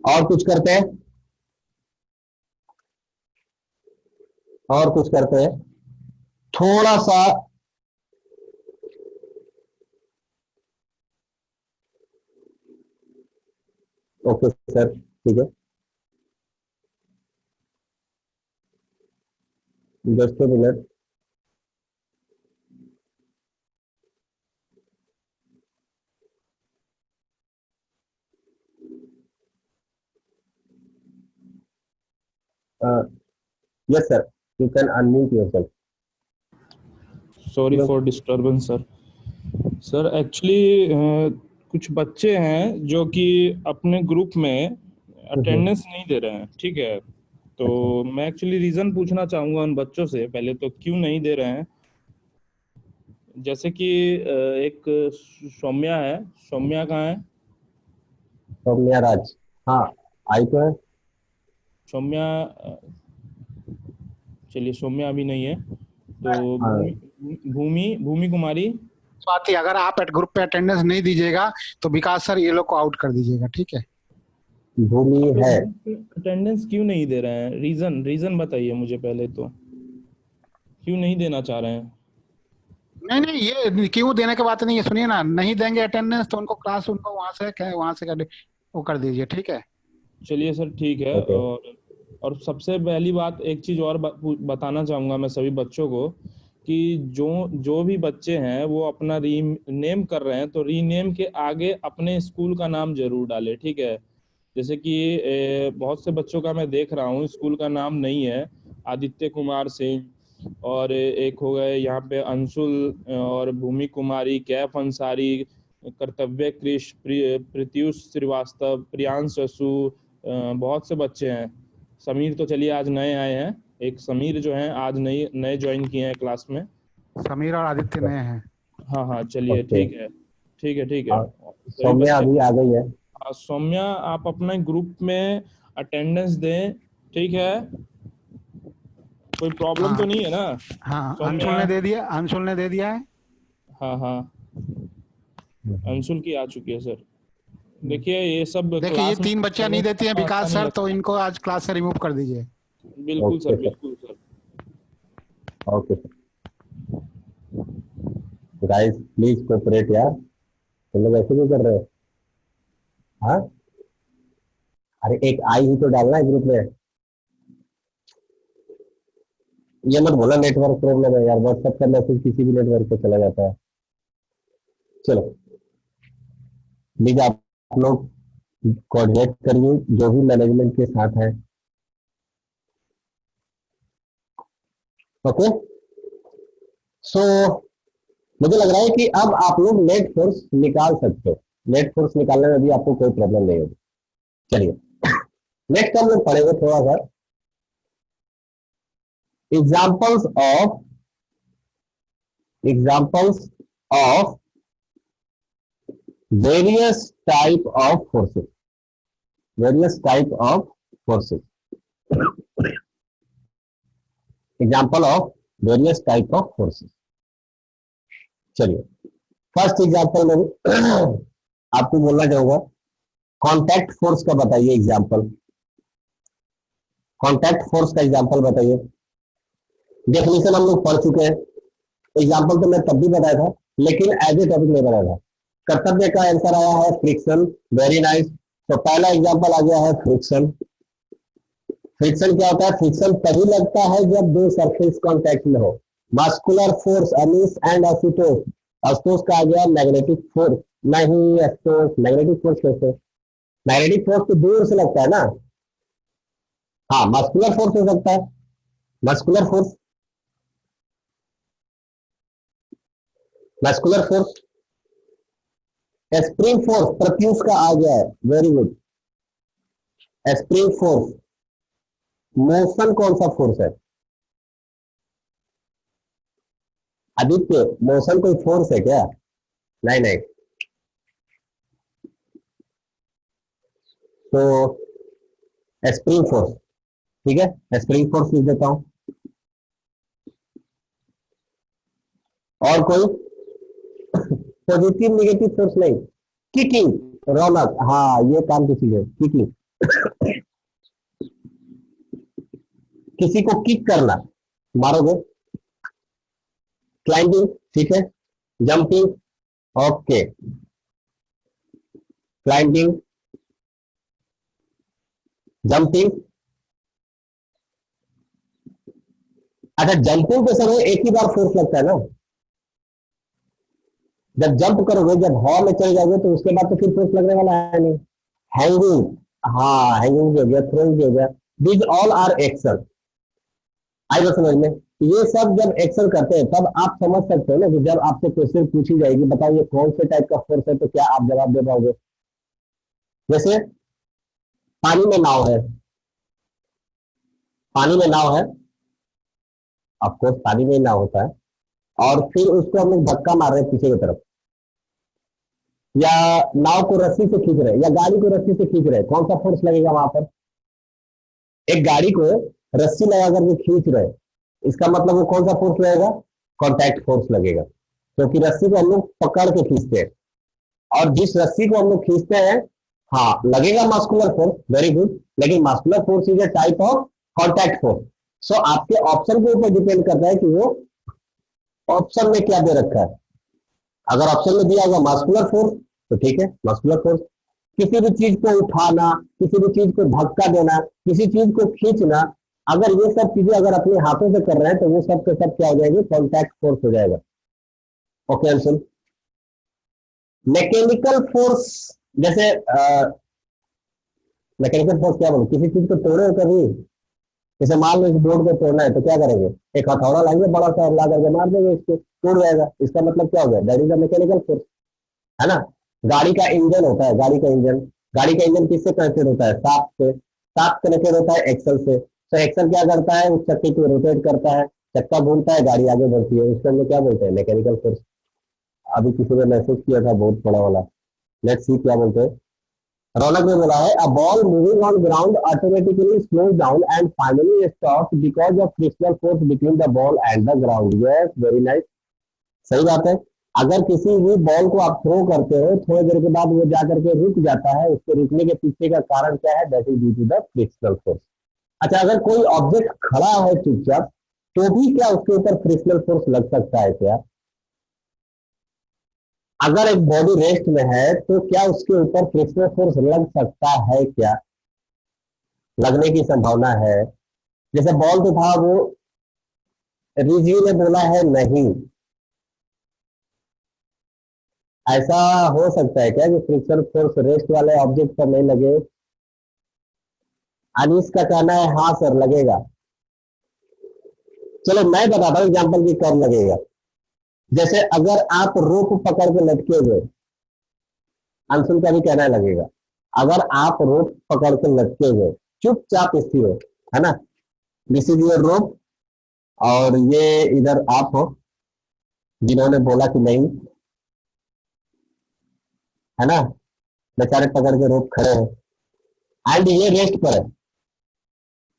और कुछ करते हैं, और कुछ करते हैं थोड़ा सा। ओके सर, ठीक है, just a minute. Yes sir, you can unmute yourself. Sorry for disturbance sir. Sir actually कुछ बच्चे हैं जो कि अपने ग्रुप में अटेंडेंस नहीं दे रहे हैं, ठीक है। तो अच्छा, मैं एक्चुअली रीज़न पूछना चाहूँगा उन बच्चों से, पहले तो क्यों नहीं दे रहे हैं। जैसे कि एक सौम्या है। सौम्या कहाँ है? सौम्या राज, हाँ आई तो है। सौम्या चलिए, सौम्या अभी नहीं है। तो भूमि, हाँ, भूमि भूमि कुमारी। स्वाति, अगर आप ग्रुप पे अटेंडेंस नहीं दीजिएगा तो विकास सर ये लोग को आउट कर दीजिएगा, ठीक है। भूमि आप लोग है। ग्रुप पे अटेंडेंस क्यों नहीं दे रहे हैं? रीजन रीजन बताइए मुझे पहले तो, क्यों नहीं देना चाह रहे हैं? नहीं नहीं, ये क्यों देने की बात नहीं है, सुनिए ना, नहीं देंगे अटेंडेंस तो उनको क्लास, उनको वहां से वो कर दीजिए, ठीक है। चलिए सर, ठीक है। ओके। और सबसे पहली बात, एक चीज और बताना चाहूंगा मैं सभी बच्चों को, कि जो जो भी बच्चे हैं वो अपना रीनेम कर रहे हैं, तो रीनेम के आगे अपने स्कूल का नाम जरूर डालें, ठीक है। जैसे कि बहुत से बच्चों का मैं देख रहा हूँ स्कूल का नाम नहीं है। आदित्य कुमार सिंह, और एक हो गए यहाँ पे अंशुल, और भूमि कुमारी, कैफ अंसारी, कर्तव्य कृष, प्रत्युष श्रीवास्तव, प्रियांश यसु, बहुत से बच्चे हैं। समीर तो चलिए आज नए आए हैं, एक समीर जो हैं आज नए नए ज्वाइन किए हैं क्लास में। समीर और आदित्य नए हैं। हाँ हाँ, चलिए ओके। ठीक है, ठीक है, ठीक है। हाँ, सभी सौम्या बच्चे, अभी आ गई है। सौम्या आप अपने ग्रुप में अटेंडेंस दें, ठीक है। कोई प्रॉब्लम तो हाँ नहीं है ना? हाँ, सौम्या, अंशुल ने दे दिया है। हाँ हाँ, हम्म। अंशुल की आ चुकी है सर। देखिए ये सब देखिए, ये क्लास में 3 बच्चियां नहीं अटेंडेंस देती हैं करना अच्छा विकास नहीं सर, तो लगता। इनको आज क्लास से रिमूव कर दीजिए। बिल्कुल सर, ओके सर। बिल्कुल sir. Okay sir. Guys please cooperate यार, तुम लोग ऐसे क्यों कर रहे हो? हाँ, अरे एक आई ही तो डालना है ग्रुप में। ये मत बोला नेटवर्क प्रॉब्लम है यार, व्हाट्सएप का मैसेज किसी भी नेटवर्क पे चला जाता है। चलो प्लीज आप लोग कोऑर्डिनेट करिए जो भी मैनेजमेंट के साथ है। ओके। सो मुझे लग रहा है कि अब आप लोग नेट फोर्स निकाल सकते हो। नेट फोर्स निकालने में भी आपको कोई प्रॉब्लम नहीं होगी। चलिए नेक्स्ट हम लोग पढ़ेंगे थोड़ा सा examples of examples of various type of forces. Various type of forces, example of various type of forces. चलिए फर्स्ट एग्जाम्पल में आपको बोलना चाहूंगा कॉन्टैक्ट फोर्स का बताइए एग्जाम्पल। कॉन्टैक्ट फोर्स का एग्जाम्पल बताइए। डेफिनेशन हम लोग पढ़ चुके हैं, एग्जाम्पल तो मैं तब भी बताया था लेकिन एज ए टॉपिक नहीं बनाया था। कर्तव्य का आंसर आया है फ्रिक्शन। Very nice. तो पहला एग्जाम्पल आ गया है फ्रिक्शन। फ्रिक्शन क्या होता है? फ्रिक्शन तभी लगता है जब दो सरफेस कांटेक्ट में हो। Muscular force Anis and Ashutosh. Ashutosh का आ गया मैग्नेटिक फोर्स। नहीं आशुतोष, मैग्नेटिक फोर्स कैसे? मैग्नेटिक फोर्स तो दूर से लगता है ना। हाँ मस्कुलर फोर्स हो सकता है। Muscular force, muscular force. Spring force Pratyush का आ गया है, very good. Spring force. Motion कौन सा फोर्स है? आदित्य, मोशन कोई फोर्स है क्या? नहीं नहीं। तो स्प्रिंग फोर्स, ठीक है, स्प्रिंग फोर्स लिख देता हूं। और कोई? पॉजिटिव निगेटिव फोर्स नहीं। किकिंग, रौनक, हाँ ये काम की चीज है किकिंग। किसी को किक करना, मारोगे। क्लाइंबिंग, ठीक है। Jumping, okay. Climbing, jumping. अच्छा जंपिंग के समय एक ही बार फोर्स लगता है ना। जब जंप करोगे, जब हवा में चले जाओगे तो उसके बाद तो फिर फोर्स लगने वाला है नहीं। हैंगिंग, हाँ हैंगिंग भी हो गया, थ्रोइंग भी हो गया। These all are action. आएगा समझ में? ये सब जब एक्शन करते हैं तब आप समझ सकते हो ना कि जब आपसे क्वेश्चन पूछी जाएगी बताओ ये कौन से टाइप का फोर्स है, तो क्या आप जवाब दे पाओगे? जैसे पानी में नाव है, पानी में नाव है, ऑफकोर्स पानी में ही नाव होता है। और फिर उसको हम लोग धक्का मार रहे हैं पीछे की तरफ, या नाव को रस्सी से खींच रहे हैं, या गाड़ी को रस्सी से खींच रहे हैं, कौन सा फोर्स लगेगा वहां पर? एक गाड़ी को रस्सी लगा करके खींच रहे हैं, इसका मतलब वो कौन सा फोर्स लगेगा? कॉन्टैक्ट फोर्स लगेगा, क्योंकि रस्सी को हम लोग पकड़ के खींचते हैं, और जिस रस्सी को हम लोग खींचते हैं, हाँ लगेगा मस्कुलर फोर्स, वेरी गुड, लेकिन muscular force is a type of contact force. So आपके ऑप्शन के ऊपर डिपेंड करता है कि वो ऑप्शन में क्या दे रखा है। अगर ऑप्शन में दिया होगा मस्कुलर फोर्स तो ठीक है, मस्कुलर फोर्स। किसी भी चीज को उठाना, किसी भी चीज को धक्का देना, किसी चीज को खींचना, अगर ये सब चीजें अगर अपने हाथों से कर रहे हैं तो वो सब के सब क्या हो जाएंगे? कॉन्टैक्ट फोर्स हो जाएगा। Okay answer. मैकेनिकल फोर्स, जैसे मैकेनिकल फोर्स क्या बोलूं, किसी चीज को तोड़े हो कभी? जैसे मान लो इस बोर्ड को तोड़ना है तो क्या करेंगे? एक हथौड़ा लाएंगे बड़ा सा, ला करके मार देंगे, इसको टूट जाएगा, इसका मतलब क्या हो गया? That is a mechanical force, है ना। गाड़ी का इंजन होता है, गाड़ी का इंजन किससे कनेक्टेड होता है? शाफ्ट से। शाफ्ट कनेक्टेड होता है एक्सल से, तो एक्सल क्या करता है? उस चक्के को रोटेट करता है, चक्का घूमता है, गाड़ी आगे बढ़ती है, उसको हम लोग क्या बोलते हैं? Mechanical force. अभी किसी ने मैसेज किया था बहुत बड़ा वाला, लेट्स सी क्या बोलते हैं। रौनक ने बोला है, a ball moving on ground automatically slows down and finally stops because of frictional force between the ball and the ground. Yes, very nice, सही बात है। अगर किसी भी बॉल को आप थ्रो करते हो, थोड़ी देर के बाद वो जाकर के रुक जाता है, उसके रुकने के पीछे का कारण क्या है? That is due to the frictional force. अच्छा, अगर कोई ऑब्जेक्ट खड़ा है चुपचाप, तो भी क्या उसके ऊपर फ्रिक्शनल फोर्स लग सकता है क्या? अगर एक बॉडी रेस्ट में है तो क्या उसके ऊपर फ्रिक्शनल फोर्स लग सकता है क्या? लगने की संभावना है। जैसे बॉल तो था, वो रिजी ने बोला है नहीं। ऐसा हो सकता है क्या कि फ्रिक्शनल फोर्स रेस्ट वाले ऑब्जेक्ट पर नहीं लगे? अनीस का कहना है हाँ सर लगेगा। चलो मैं बताता हूँ एग्जाम्पल की कब लगेगा। जैसे अगर आप रोप पकड़ के लटके हुए, अंशुल का भी कहना है लगेगा। अगर आप रोप पकड़ के लटके हुए चुपचाप स्थिर हो, है ना, दिस इज योर रोप, और ये इधर आप हो जिन्होंने बोला कि नहीं, है ना, बेचारे पकड़ के रोप खड़े हैं, एंड ये रेस्ट पर है।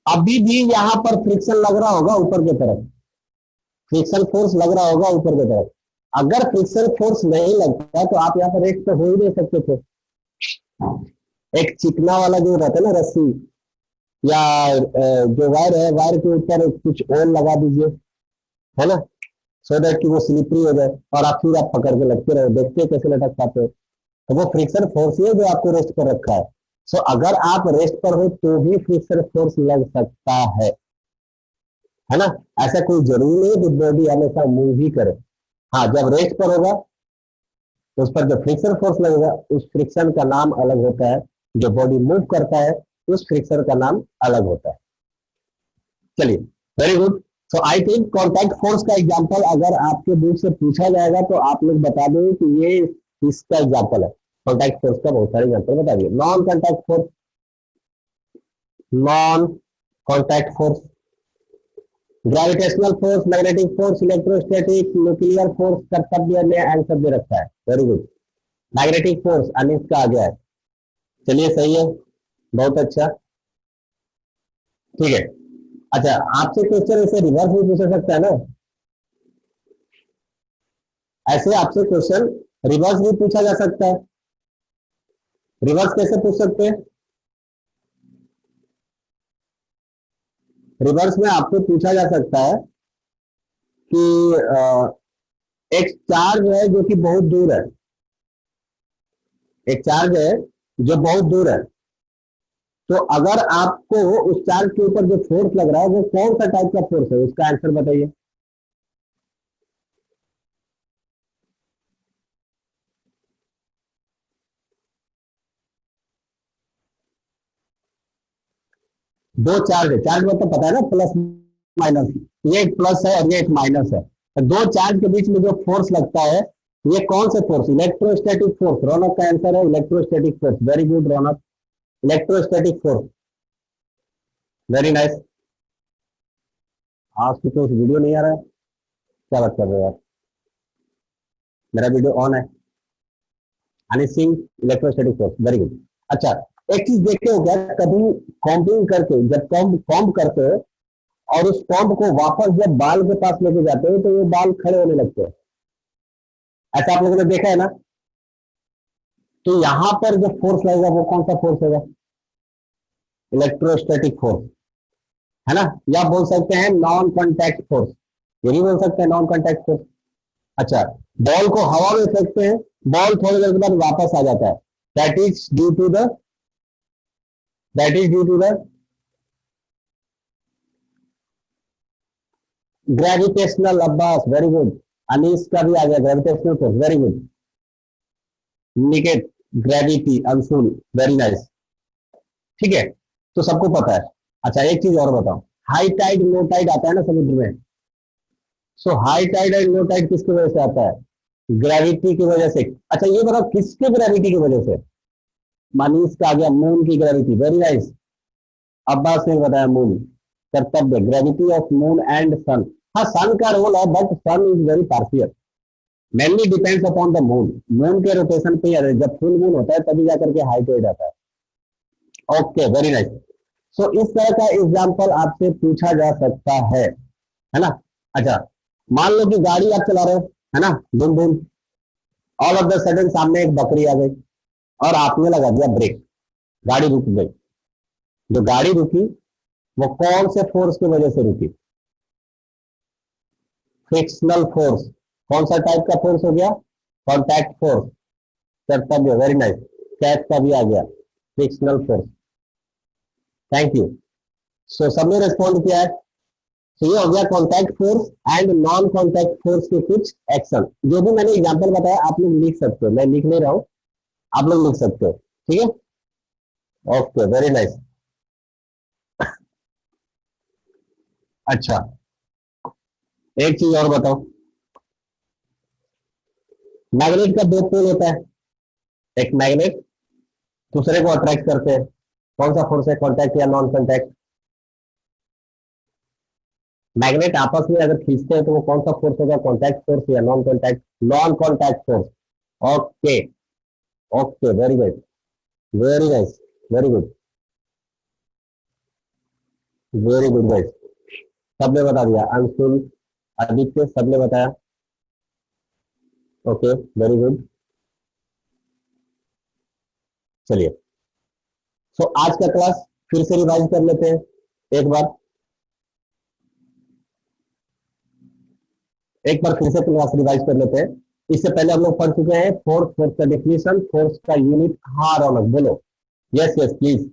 अभी भी यहाँ पर फ्रिक्शन लग रहा होगा ऊपर की तरफ, फ्रिक्शन फोर्स लग रहा होगा ऊपर की तरफ। अगर फ्रिक्शन फोर्स नहीं लगता तो आप यहाँ पर रेस्ट तो हो ही नहीं सकते थे। एक चिकना वाला जो रहता है ना रस्सी, या जो वायर है, वायर के ऊपर कुछ और लगा दीजिए, है ना, सो दैट कि वो स्लिपरी हो जाए, और आप फिर आप पकड़ के लगते रहो, देखते हैं कैसे लटक पाते हो। तो वो फ्रिक्शन फोर्स ही है जो आपको रेस्ट पर रखा है। सो अगर आप रेस्ट पर हो तो भी फ्रिक्शन फोर्स लग सकता है ना। ऐसा कोई जरूरी नहीं कि बॉडी हमेशा मूव ही करे। हाँ, जब रेस्ट पर होगा तो उस पर जो फ्रिक्शन फोर्स लगेगा उस फ्रिक्शन का नाम अलग होता है, जो बॉडी मूव करता है उस फ्रिक्शन का नाम अलग होता है। चलिए, very good. So I think contact force का एग्जांपल अगर आपके बुक से पूछा जाएगा तो आप लोग बता देंगे कि ये इसका एग्जांपल है। कॉन्टैक्ट फोर्स का बहुत सारे एग्जांपल बता दिए। Non contact force, non contact force, gravitational force, magnetic force, electrostatic, nuclear force, Kartavya में आंसर दे रखा है। Very good. Magnetic force Anis का आ गया है। चलिए सही है, बहुत अच्छा, ठीक है। अच्छा, आपसे क्वेश्चन ऐसे रिवर्स भी पूछा सकता है ना, ऐसे आपसे क्वेश्चन रिवर्स भी पूछा जा सकता है। रिवर्स कैसे पूछ सकते हैं? रिवर्स में आपको पूछा जा सकता है कि एक चार्ज है जो कि बहुत दूर है, एक चार्ज है जो बहुत दूर है, तो अगर आपको उस चार्ज के ऊपर जो फोर्स लग रहा है वो कौन सा टाइप का फोर्स है, उसका आंसर बताइए। दो चार्ज है, चार्ज मतलब पता है ना, प्लस माइनस, ये एक प्लस है और ये एक माइनस है, तो दो चार्ज के बीच में जो फोर्स लगता है ये कौन से फोर्स? Electrostatic force. रौनक का आंसर है इलेक्ट्रोस्टैटिक फोर्स। वेरी गुड रौनक, इलेक्ट्रोस्टैटिक फोर्स, वेरी नाइस। आज तो वीडियो नहीं आ रहा है, क्या बात कर रहे हो आप? मेरा वीडियो ऑन है। Honey Singh electrostatic force, very good. अच्छा, एक चीज देखते हो क्या, कभी कॉम्बिंग करके, जब कॉम्ब करते हो और उस कॉम्ब को वापस जब बाल के पास लेके जाते हो तो वो बाल खड़े होने लगते हैं, ऐसा आप लोगों ने देखा है ना? तो यहां पर जो फोर्स लगेगा वो कौन सा फोर्स होगा? इलेक्ट्रोस्टैटिक फोर्स, है ना? या बोल सकते हैं नॉन कॉन्टैक्ट फोर्स, ये भी बोल सकते हैं नॉन कॉन्टैक्ट फोर्स। अच्छा, बॉल को हवा में फेंकते हैं, बॉल थोड़ी देर के बाद वापस आ जाता है, that is due to the gravitational. Abbas, very good. Anees का भी आ गया gravitational force, very good. Niket, gravity. Anshul, very nice. ठीक है, तो सबको पता है। अच्छा, एक चीज और बताओ, हाई टाइड लो टाइड आता है ना समुद्र में, सो हाई टाइड और लो टाइड किसकी वजह से आता है? ग्रेविटी की वजह से। अच्छा, ये बताओ किसके ग्रेविटी की वजह से? मनीष का आ गया मून की ग्रेविटी, वेरी नाइस। अब्बास ने बताया moon. Kartavya, gravity of moon and sun. हाँ, सन का रोल है but sun is very partial, mainly depends upon the moon. Moon के रोटेशन पे ही, जब फुल मून होता है तभी जाकर के हाई टाइड आता है। Okay, very nice. सो इस तरह का एग्जाम्पल आपसे पूछा जा सकता है ना? अच्छा, मान लो कि गाड़ी आप चला रहे हो, है ना, धूम धूम, ऑल ऑफ द सडन सामने एक बकरी आ गई और आपने लगा दिया ब्रेक, गाड़ी रुक गई। जो गाड़ी रुकी वो कौन से फोर्स की वजह से रुकी? Frictional force. कौन सा टाइप का फोर्स हो गया? Contact force. Kartavya, very nice. कैच का भी आ गया, frictional force. Thank you. So सबने रिस्पॉन्ड किया है। तो ये हो गया contact force and non contact force के कुछ एक्शन। जो भी मैंने एग्जांपल बताया आप लोग लिख सकते हो, मैं लिख नहीं रहा हूं, आप लोग लिख सकते हो। ठीक है, ओके, वेरी नाइस। अच्छा, एक चीज और बताओ, मैग्नेट का दो पोल होता है, एक मैग्नेट दूसरे को अट्रैक्ट करते हैं, कौन सा फोर्स है, कॉन्टैक्ट या नॉन कॉन्टैक्ट? मैग्नेट आपस में अगर खींचते हैं तो वो कौन सा फोर्स होगा, कॉन्टैक्ट फोर्स या non contact? Non contact force. Okay, okay, very good, very nice, very good, very good guys. सबने बता दिया, अंशुल, आदित्य, सबने बताया। Okay, very good. चलिए, सो आज का क्लास फिर से रिवाइज कर लेते हैं एक बार। एक बार फिर से क्लास रिवाइज कर लेते हैं। इससे पहले हम लोग पढ़ चुके हैं फोर्स, फोर्स का डेफिनेशन, फोर्स का यूनिट। हाँ रौनक, बोलो। Yes yes please.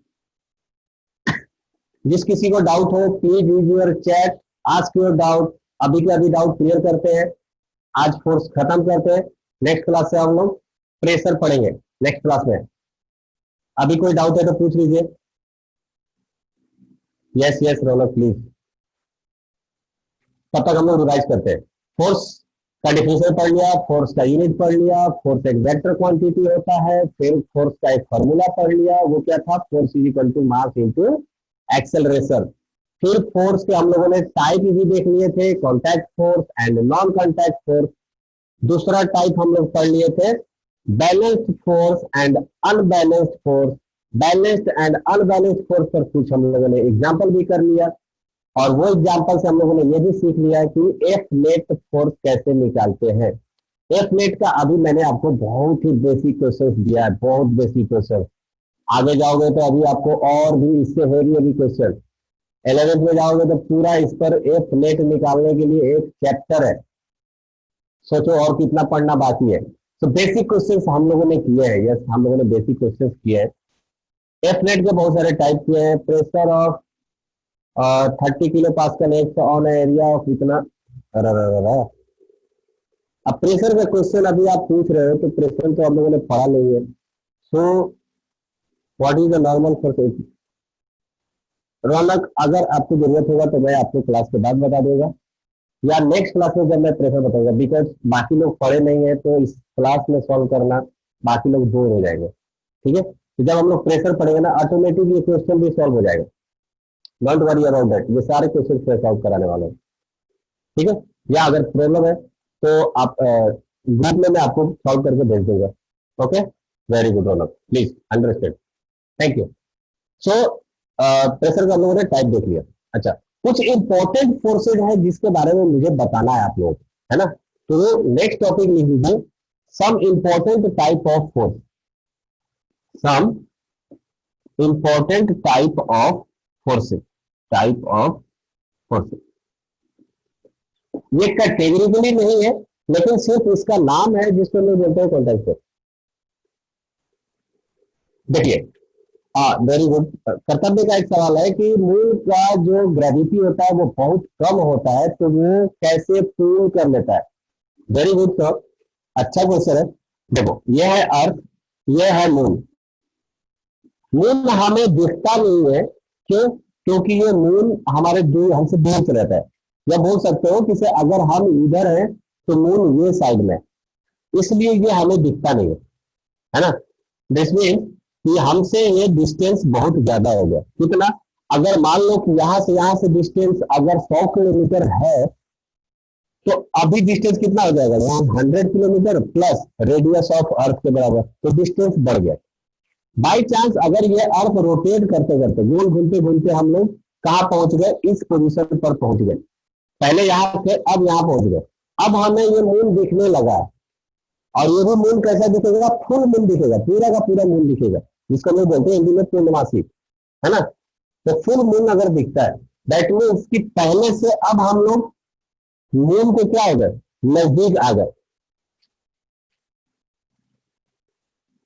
जिस किसी को डाउट हो please use your chat, ask your doubt. अभी के अभी डाउट क्लियर करते हैं, आज फोर्स खत्म करते हैं। नेक्स्ट क्लास से हम लोग प्रेशर पढ़ेंगे नेक्स्ट क्लास में। अभी कोई डाउट है तो पूछ लीजिए। Yes yes Raunak please. तब तक हम लोग रिवाइज करते हैं। फोर्स का डिफिनेशन पढ़ लिया, फोर्स का यूनिट पढ़ लिया, फोर्स एक वेक्टर क्वांटिटी होता है, फिर फोर्स का एक फॉर्मूला पढ़ लिया, वो क्या था, force is equal to mass into acceleration. फिर फोर्स के हम लोगों ने टाइप भी देख लिए थे, contact force and non contact force. दूसरा टाइप हम लोग पढ़ लिए थे, balanced force and unbalanced force. Balanced and unbalanced force पर कुछ हम लोगों ने एग्जाम्पल भी कर लिया, और वो एग्जाम्पल से हम लोगों ने ये भी सीख लिया कि एफ नेट फोर्स कैसे निकालते हैं। एफ नेट का अभी मैंने आपको बहुत ही बेसिक क्वेश्चन दिया है, बहुत बेसिक क्वेश्चन। आगे जाओगे तो अभी आपको और भी इससे हेवी क्वेश्चन, 11th में जाओगे तो पूरा इस पर एफ नेट निकालने के लिए एक चैप्टर है। सोचो और कितना पढ़ना बाकी है। तो बेसिक क्वेश्चंस हम लोगों ने किए हैं, यस हम लोगों ने बेसिक क्वेश्चंस किए हैं। एफ नेट के बहुत सारे टाइप किए हैं। Pressure of 30 kilo pascal x on area of इतना। अब प्रेशर का क्वेश्चन अभी आप पूछ रहे हो तो प्रेशर तो हम लोगों ने पढ़ा नहीं है। So what is the normal force? Raunak, अगर आपको जरूरत होगा तो मैं आपको क्लास के बाद बता दूंगा, या नेक्स्ट क्लास में जब मैं प्रेशर बताऊंगा, बिकॉज बाकी लोग पढ़े नहीं है तो इस क्लास में सॉल्व करना बाकी लोग बोर हो जाएंगे। ठीक है, तो जब हम लोग प्रेशर पढ़ेंगे ना ऑटोमेटिक ये क्वेश्चन भी सॉल्व हो जाएगा। डोंट वरी अबाउट दैट, ये सारे क्वेश्चन सॉल्व कराने वाले हैं। ठीक है, या अगर प्रॉब्लम है तो आप ग्रुप में मैं आपको सॉल्व करके भेज दूंगा। Okay, very good Raunak, please understand, thank you. So pressure का हम लोगों ने टाइप देख लिया। अच्छा, कुछ इंपॉर्टेंट फोर्सेज है जिसके बारे में मुझे बताना है आप लोगों को, है ना। तो नेक्स्ट टॉपिक लिख लीजिए, some important type of force, some important type of forces, type of forces. ये कैटेगरिकली नहीं है, लेकिन सिर्फ इसका नाम है जिसको लोग बोलते हैं कॉन्टैक्ट फोर्स। देखिए, वेरी गुड। कर्तव्य का एक सवाल है कि मून का जो ग्रेविटी होता है वो बहुत कम होता है, तो वो कैसे पूल कर लेता है। वेरी गुड सर, अच्छा क्वेश्चन है। देखो, यह है अर्थ, यह है मून। मून हमें दिखता नहीं है, क्यों? क्योंकि ये मून हमारे दूर, हमसे दूर से रहता है। या बोल सकते हो कि अगर हम इधर हैं तो मून ये साइड में, इसलिए ये हमें दिखता नहीं है ना। दिस मीन कि हमसे ये डिस्टेंस बहुत ज्यादा हो गया। कितना? अगर मान लो कि यहाँ से डिस्टेंस अगर 100 किलोमीटर है, तो अभी डिस्टेंस कितना हो जाएगा? 100 kilometre plus radius of earth के बराबर, तो डिस्टेंस बढ़ गया। बाई चांस अगर ये अर्थ रोटेट करते करते, गोल घूमते घूमते हम लोग कहाँ पहुंच गए? इस पोजीशन पर पहुंच गए। पहले यहाँ थे, अब यहाँ पहुंच गए। अब हमें ये मून दिखने लगा है, और ये भी मून कैसा दिखेगा? फुल मून दिखेगा, पूरा का पूरा मून दिखेगा, जिसको लोग बोलते हैं हिंदी में पूर्णमासी, है ना। तो फुल मून अगर दिखता है, दैट मीन्स कि पहले से अब हम लोग मून को क्या हो गए? नजदीक आ गए।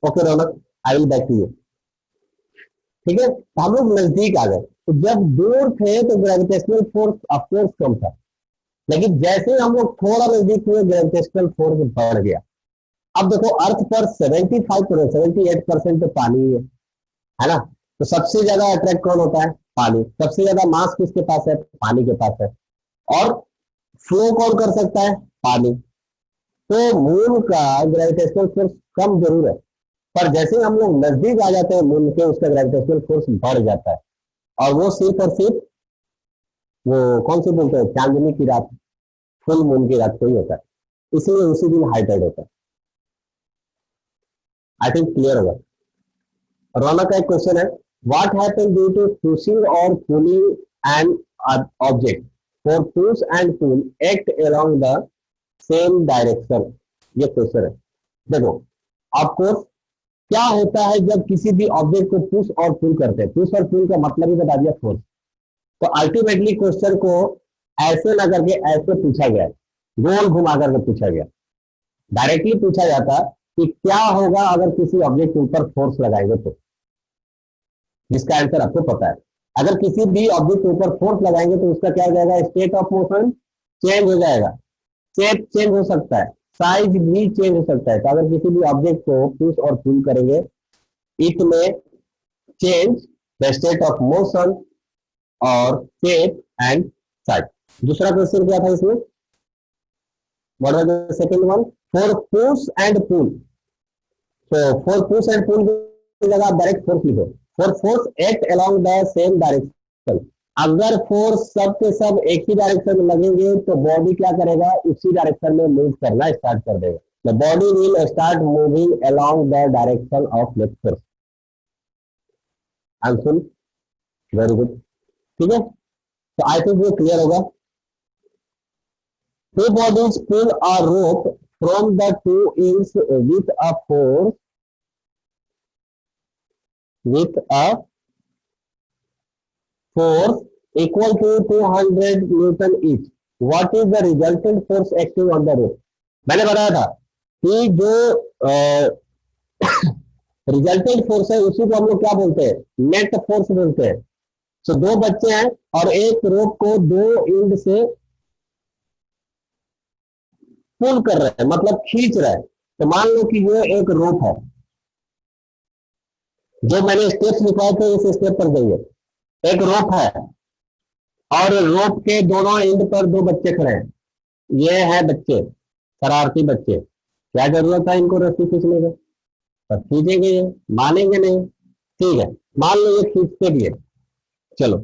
Okay Raunak, I will back to you. ठीक है, तो हम लोग नजदीक आ गए। तो जब दूर थे तो ग्रेविटेशनल फोर्स ऑफकोर्स कम था, लेकिन जैसे ही हम लोग थोड़ा नजदीक हुए ग्रेविटेशनल फोर्स बढ़ गया। अब देखो, अर्थ पर 78% तो पानी ही है ना। तो सबसे ज्यादा अट्रैक्ट कौन होता है? पानी। सबसे ज्यादा मास किसके पास है? पानी के पास है। और फ्लो कौन कर सकता है? पानी। तो मून का ग्रेविटेशनल फोर्स कम जरूर है, पर जैसे हम लोग नजदीक आ जाते हैं मून के, उसका ग्रेविटेशनल फोर्स बढ़ जाता है। और वो सिर्फ और सिर्फ वो कौन से बोलते हैं, चांदनी की रात, फुल मून की रात को ही होता है, इसलिए उसी दिन हाई टाइड होता है। आई थिंक क्लियर होगा। रौनक का एक क्वेश्चन है, what happen due to pushing और pulling an object, for push and pull act along the same direction. ये क्वेश्चन है। देखो, ऑफकोर्स क्या होता है जब किसी भी ऑब्जेक्ट को पुश और पुल करते हैं? पुश और पुल का मतलब ही बता दिया, फोर्स। तो अल्टीमेटली क्वेश्चन को ऐसे ना करके ऐसे पूछा गया, गोल घुमा करके पूछा गया। डायरेक्टली पूछा जाता कि क्या होगा अगर किसी ऑब्जेक्ट के ऊपर फोर्स लगाएंगे, तो जिसका आंसर आपको पता है। अगर किसी भी ऑब्जेक्ट के ऊपर फोर्स लगाएंगे तो उसका क्या हो जाएगा? स्टेट ऑफ मोशन चेंज हो जाएगा, शेप चेंज हो सकता है, साइज भी चेंज हो सकता है। तो अगर किसी भी ऑब्जेक्ट को पुश और पुल करेंगे, it may change the state of motion और शेप एंड साइज। दूसरा क्वेश्चन क्या था इसमें? What was the second one? For push and pull. तो फॉर पुश एंड पुल की जगह आप डायरेक्ट फोर्स लिखो। For force act along the same direction. अगर फोर्स सब के सब एक ही डायरेक्शन में लगेंगे तो बॉडी क्या करेगा? उसी डायरेक्शन में मूव करना स्टार्ट कर देगा। The body will start moving along the direction of net force. Answer very good. ठीक है, तो आई थिंक ये क्लियर होगा। Two bodies pull a rope from the 2 ends with a force equal to 200 Newton each. What is the resultant force acting on the rope? मैंने बताया था कि जो रिजल्टेंट फोर्स है उसी को हम लोग क्या बोलते हैं? नेट फोर्स बोलते हैं। तो दो बच्चे हैं और एक रोप को 2 एंड से पुल कर रहे हैं, मतलब खींच रहे हैं। तो मान लो कि ये एक रोप है, जो मैंने स्टेप्स लिखवाए थे इस स्टेप पर जाइए। एक रोप है और रोप के दोनों एंड पर 2 बच्चे खड़े हैं। ये है बच्चे, शरारती बच्चे। क्या जरूरत है इनको रस्सी खींचने का? पर खींचेंगे, ये मानेंगे नहीं। ठीक है, मान लो ये खींचते भी है। चलो,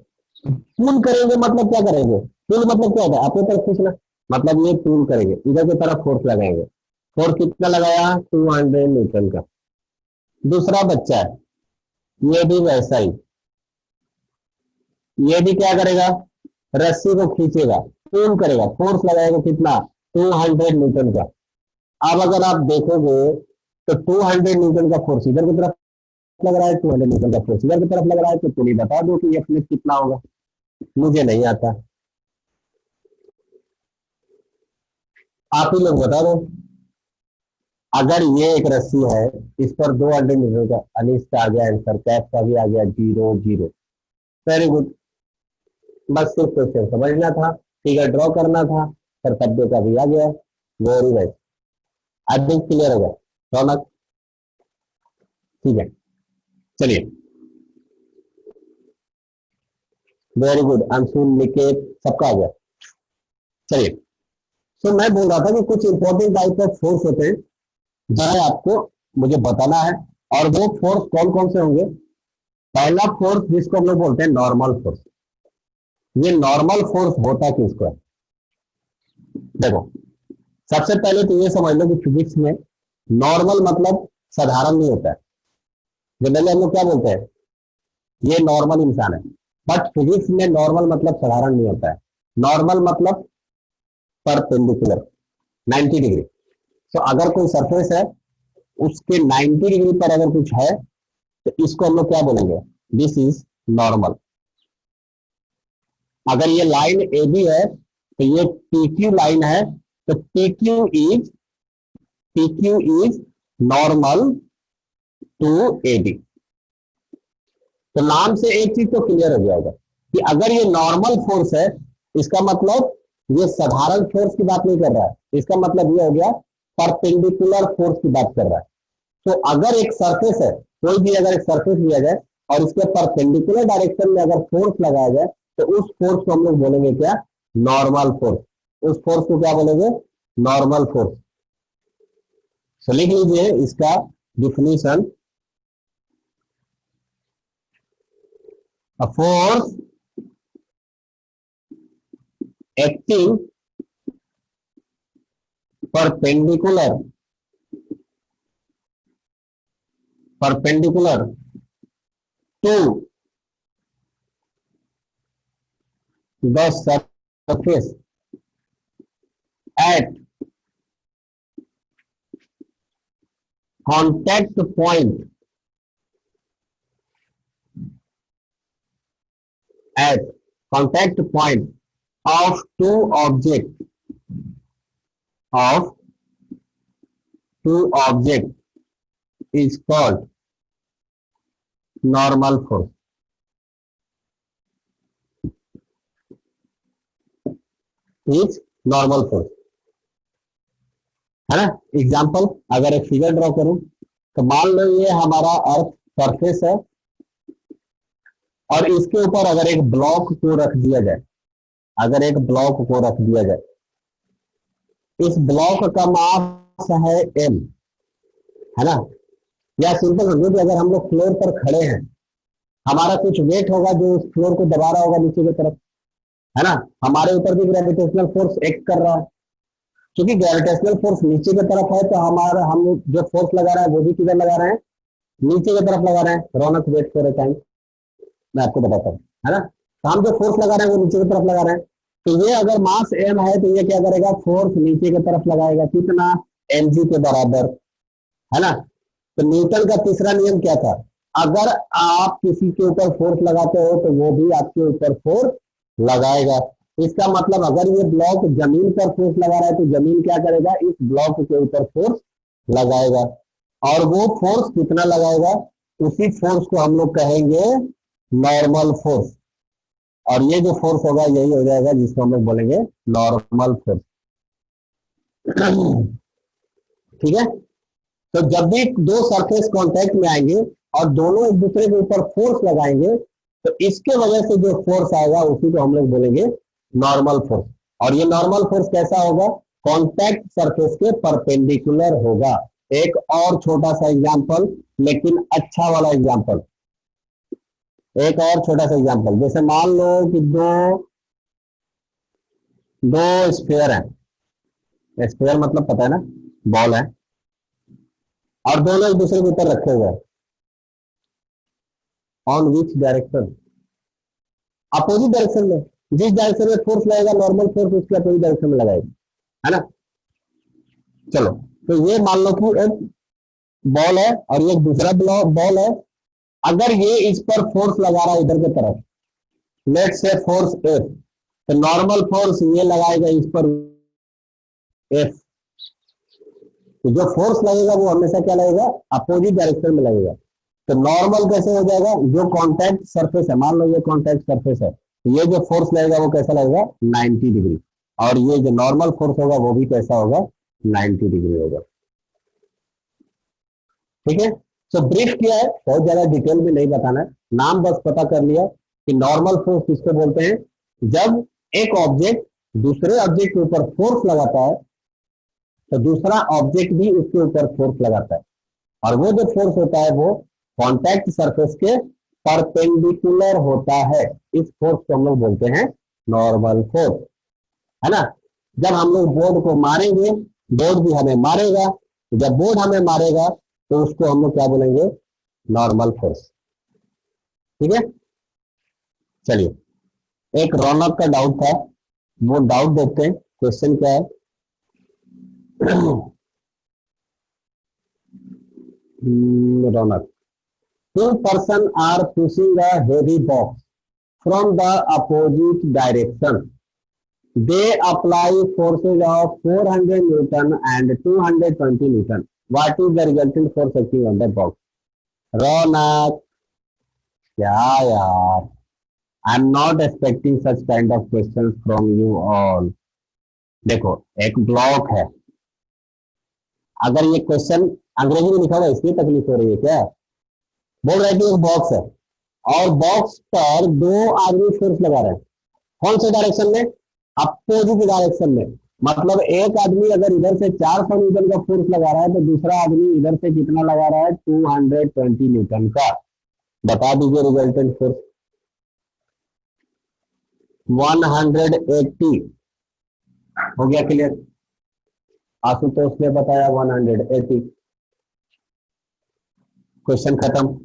पुल करेंगे मतलब क्या करेंगे? पुल मतलब क्या होता है? अपने तरफ खींचना, मतलब ये पुल करेंगे, इधर की तरफ फोर्स लगाएंगे। फोर्स कितना लगाया, 200 न्यूटन का। दूसरा बच्चा है, ये भी वैसा ही, ये भी क्या करेगा, रस्सी को खींचेगा, पुल करेगा, फोर्स लगाएगा कितना, 200 न्यूटन का। अब अगर आप देखोगे तो 200 न्यूटन का फोर्स इधर की तरफ लग रहा है, 200 न्यूटन का फोर्स इधर की तरफ लग रहा है, तो तुम ही बता दो कि ये फ्लिप कितना होगा। मुझे नहीं आता, आप ही लोग बता दो। अगर ये एक रस्सी है, इस पर 200 न्यूटन का, अनिश का आ गया आंसर, कैफ का भी आ गया, 0 0। वेरी गुड, बस सिर्फ क्वेश्चन समझना था, फिगर ड्रॉ करना था, कर्तव्य का भी आ गया। Very nice, I think clear हो गया रौनक। ठीक है, चलिए, वेरी गुड, अंशुल, निकेत, सबका आ गया। चलिए, तो मैं बोल रहा था कि कुछ इंपॉर्टेंट टाइप ऑफ फोर्स होते हैं, जरा आपको मुझे बताना है, और वो फोर्स कौन कौन से होंगे। पहला फोर्स जिसको हम लोग बोलते हैं नॉर्मल फोर्स। ये नॉर्मल फोर्स होता किसको है, देखो, सबसे पहले तो ये समझ लो कि फिजिक्स में नॉर्मल मतलब साधारण नहीं होता है। जनरली हम लोग क्या बोलते हैं, ये नॉर्मल इंसान है, बट फिजिक्स में नॉर्मल मतलब साधारण नहीं होता है। नॉर्मल मतलब परपेंडिकुलर, 90 डिग्री। तो अगर कोई सरफेस है, उसके 90 डिग्री पर अगर कुछ है, तो इसको हम लोग क्या बोलेंगे, दिस इज नॉर्मल। अगर ये लाइन ए बी है, तो ये पी क्यू लाइन है, तो P Q is normal to A B. तो नाम से एक चीज तो क्लियर हो गया होगा कि अगर ये नॉर्मल फोर्स है, इसका मतलब ये साधारण फोर्स की बात नहीं कर रहा है, इसका मतलब ये हो गया परपेंडिकुलर फोर्स की बात कर रहा है। तो अगर एक सरफेस है, कोई भी अगर एक सरफेस लिया जाए और इसके परपेंडिकुलर डायरेक्शन में अगर फोर्स लगाया जाए, तो उस फोर्स को हम लोग बोलेंगे क्या, नॉर्मल फोर्स। उस फोर्स को क्या बोलेंगे, नॉर्मल फोर्स। तो लिख लीजिए इसका definition, a force acting perpendicular to the surface at contact point of two objects is called normal force। Is normal force, है ना। एग्जाम्पल, अगर एक फिगर ड्रॉ करूं, तो मान लो ये हमारा अर्थ सरफेस है, और इसके ऊपर अगर एक ब्लॉक को रख दिया जाए, इस ब्लॉक का मास है m, है ना। या सिंपल समझो कि अगर हम लोग फ्लोर पर खड़े हैं, हमारा कुछ वेट होगा जो उस फ्लोर को दबा रहा होगा नीचे की तरफ, है ना। हमारे ऊपर भी ग्रेविटेशनल फोर्स एक्ट कर रहा है। क्योंकि ग्रेविटेशनल फोर्स नीचे की तरफ है, तो हम जो फोर्स लगा रहे हैं वो भी किधर लगा रहे हैं, नीचे की तरफ लगा रहे हैं। रौनक वेट फॉर अ टाइम, मैं आपको बताता हूँ, है ना। तो हम जो फोर्स लगा रहे हैं वो नीचे की तरफ लगा रहे हैं। तो ये अगर मास m है, तो ये क्या करेगा, फोर्स नीचे की तरफ लगाएगा, कितना, mg के बराबर, है ना। तो न्यूटन का तीसरा नियम क्या था, अगर आप किसी के ऊपर फोर्स लगाते हो, तो वो भी आपके ऊपर फोर्स लगाएगा। इसका मतलब अगर ये ब्लॉक जमीन पर फोर्स लगा रहा है, तो जमीन क्या करेगा, इस ब्लॉक के ऊपर फोर्स लगाएगा, और वो फोर्स कितना लगाएगा, उसी फोर्स को हम लोग कहेंगे नॉर्मल फोर्स। और ये जो फोर्स होगा यही हो जाएगा जिसको हम लोग बोलेंगे नॉर्मल फोर्स। ठीक है। तो जब भी दो सरफेस कांटेक्ट में आएंगे और दोनों एक दूसरे के ऊपर फोर्स लगाएंगे, तो इसके वजह से जो फोर्स आएगा उसी को हम लोग बोलेंगे नॉर्मल फोर्स। और ये नॉर्मल फोर्स कैसा होगा, कांटेक्ट सरफेस के परपेंडिकुलर होगा। एक और छोटा सा एग्जांपल, लेकिन अच्छा वाला एग्जांपल, एक और छोटा सा एग्जांपल, जैसे मान लो कि दो स्फीयर हैं। स्फीयर मतलब पता है ना, बॉल है और दोनों एक दूसरे के ऊपर रखे हुए हैं। On which direction, opposite direction में। जिस डायरेक्शन में फोर्स लगेगा नॉर्मल फोर्स उसके अपोजिट डायरेक्शन में लगाएगा, है ना। चलो तो ये मान लो कि एक बॉल है और ये दूसरा बॉल है। अगर ये इस पर फोर्स लगा रहा है इधर की तरफ, लेट से फोर्स एफ, तो नॉर्मल फोर्स ये लगाएगा इस पर एफ। तो जो फोर्स लगेगा वो हमेशा क्या लगेगा, अपोजिट डायरेक्शन में लगेगा। तो नॉर्मल कैसे हो जाएगा, जो कॉन्टैक्ट सरफेस है, मान लो ये कॉन्टैक्ट सरफेस है, तो ये जो फोर्स लगेगा वो कैसा लगेगा, 90 डिग्री। और ये जो नॉर्मल फोर्स होगा वो भी कैसा होगा, 90 डिग्री होगा। ठीक है। तो ब्रीफ किया है, बहुत ज्यादा डिटेल में नहीं बताना है, नाम बस पता कर लिया कि नॉर्मल फोर्स किसको बोलते हैं, जब एक ऑब्जेक्ट दूसरे ऑब्जेक्ट के ऊपर फोर्स लगाता है तो दूसरा ऑब्जेक्ट भी उसके ऊपर फोर्स लगाता है, और वो जो फोर्स होता है वो कॉन्टैक्ट सरफेस के परपेंडिकुलर होता है। इस फोर्स को हम लोग बोलते हैं नॉर्मल फोर्स, है ना। जब हम लोग बोर्ड को मारेंगे, बोर्ड भी हमें मारेगा, जब बोर्ड हमें मारेगा तो उसको हम लोग क्या बोलेंगे, नॉर्मल फोर्स। ठीक है। चलिए एक रौनक का डाउट था, वो डाउट देखते हैं, क्वेश्चन क्या है। रौनक, two person are pushing a heavy box from the opposite direction. They apply forces of 400 Newton and 220 Newton. What is the resultant force acting on the box? रौनक, क्या यार, I am not expecting such kind of questions from you all. देखो एक block है, अगर ये question अंग्रेजी में लिखा हुआ है इसलिए तकलीफ हो रही है क्या। बोल रहा है कि एक बॉक्स है और बॉक्स पर दो आदमी फोर्स लगा रहे हैं, कौन से डायरेक्शन में, अपोजिट डायरेक्शन में। मतलब एक आदमी अगर इधर से 400 न्यूटन का फोर्स लगा रहा है तो दूसरा आदमी इधर से कितना लगा रहा है, 220 न्यूटन का। बता दीजिए रिजल्टेंट फोर्स। 180 हो गया क्लियर, आशुतोष ने बताया 180, क्वेश्चन खत्म।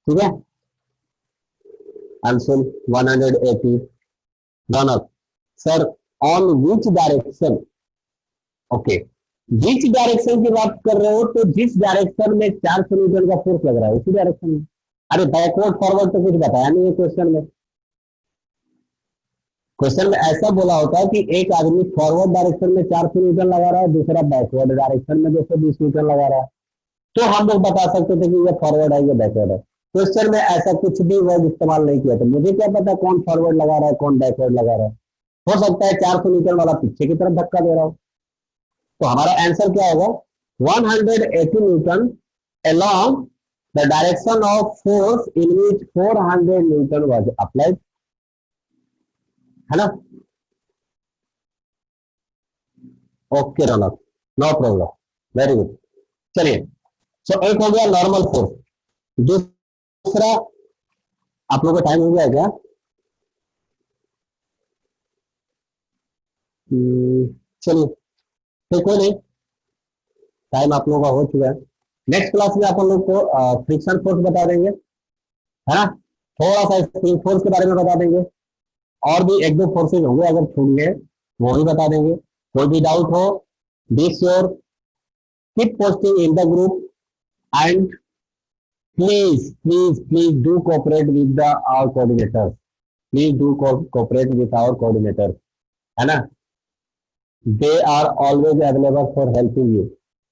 ठीक है, answer 180। Raunak, sir on which direction, okay, जिस डायरेक्शन की बात कर रहे हो तो जिस डायरेक्शन में 400 न्यूटन का फोर्स लग रहा है उसी डायरेक्शन में। अरे बैकवर्ड फॉरवर्ड तो कुछ बताया नहीं है क्वेश्चन में। क्वेश्चन में ऐसा बोला होता है कि एक आदमी फॉरवर्ड डायरेक्शन में 400 न्यूटन लगा रहा है, दूसरा बैकवर्ड डायरेक्शन में 220 न्यूटन लगा रहा है, तो हम लोग बता सकते थे कि ये फॉरवर्ड है ये बैकवर्ड है। क्वेश्चन में ऐसा कुछ भी वर्ड इस्तेमाल नहीं किया, तो मुझे क्या पता कौन फॉरवर्ड लगा रहा है कौन बैकवर्ड लगा रहा है। हो सकता है 400 न्यूटन वाला पीछे की तरफ धक्का दे रहा हो। तो हमारा आंसर क्या होगा, 180 Newton along the direction of force in which 400 Newton was applied, है ना। ओके रौनक, नो प्रॉब्लम, वेरी गुड। चलिए, सो एक हो गया नॉर्मल फोर्स, दूसरा आप लोगों का टाइम हो गया क्या, चलिए तो कोई नहीं, टाइम आप लोगों का हो चुका है। नेक्स्ट क्लास में आप लोग को फ्रिक्शन फोर्स बता देंगे, है ना, थोड़ा सा स्प्रिंग फोर्स के बारे में बता देंगे, और भी एक दो फोर्सेज होंगे अगर छूट गए वो भी बता देंगे। कोई भी डाउट हो be sure, keep posting in the group and please please please do cooperate with the our coordinators, please do cooperate with our coordinators, है ना। They are always available for helping you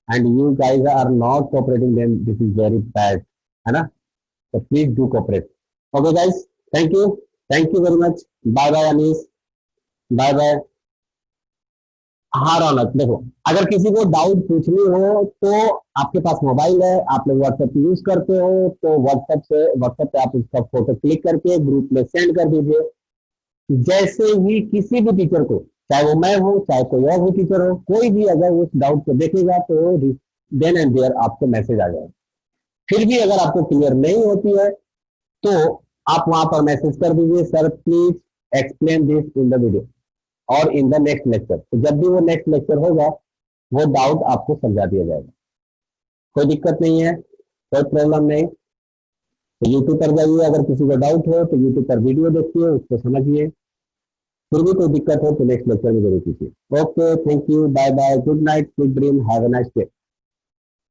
and you guys are not cooperating them, this is very bad, है ना। So please do cooperate. Okay guys, thank you very much, bye bye Anees, bye bye। हाँ रौनक, देखो अगर किसी को doubt पूछनी हो तो आपके पास मोबाइल है, आप लोग व्हाट्सएप यूज करते हो, तो व्हाट्सएप पे आप उसका फोटो क्लिक करके ग्रुप में सेंड कर दीजिए। जैसे ही किसी भी टीचर को, चाहे वो मैं हूँ चाहे कोई और भी टीचर हो, कोई भी अगर उस डाउट को देखेगा तो देन एंड देयर आपको मैसेज आ जाएगा। फिर भी अगर आपको क्लियर नहीं होती है तो आप वहां पर मैसेज कर दीजिए, sir please explain this in the video और इन द नेक्स्ट लेक्चर। तो जब भी वो नेक्स्ट लेक्चर होगा वो डाउट आपको समझा दिया जाएगा। कोई दिक्कत नहीं है, कोई प्रॉब्लम नहीं। तो यूट्यूब पर जाइए, अगर किसी को डाउट हो तो यूट्यूब पर वीडियो देखिए, उसको समझिए। फिर भी कोई दिक्कत हो तो नेक्स्ट लेक्चर में जरूर कीजिए। Okay, thank you, bye bye, good night, good dream, have a nice day.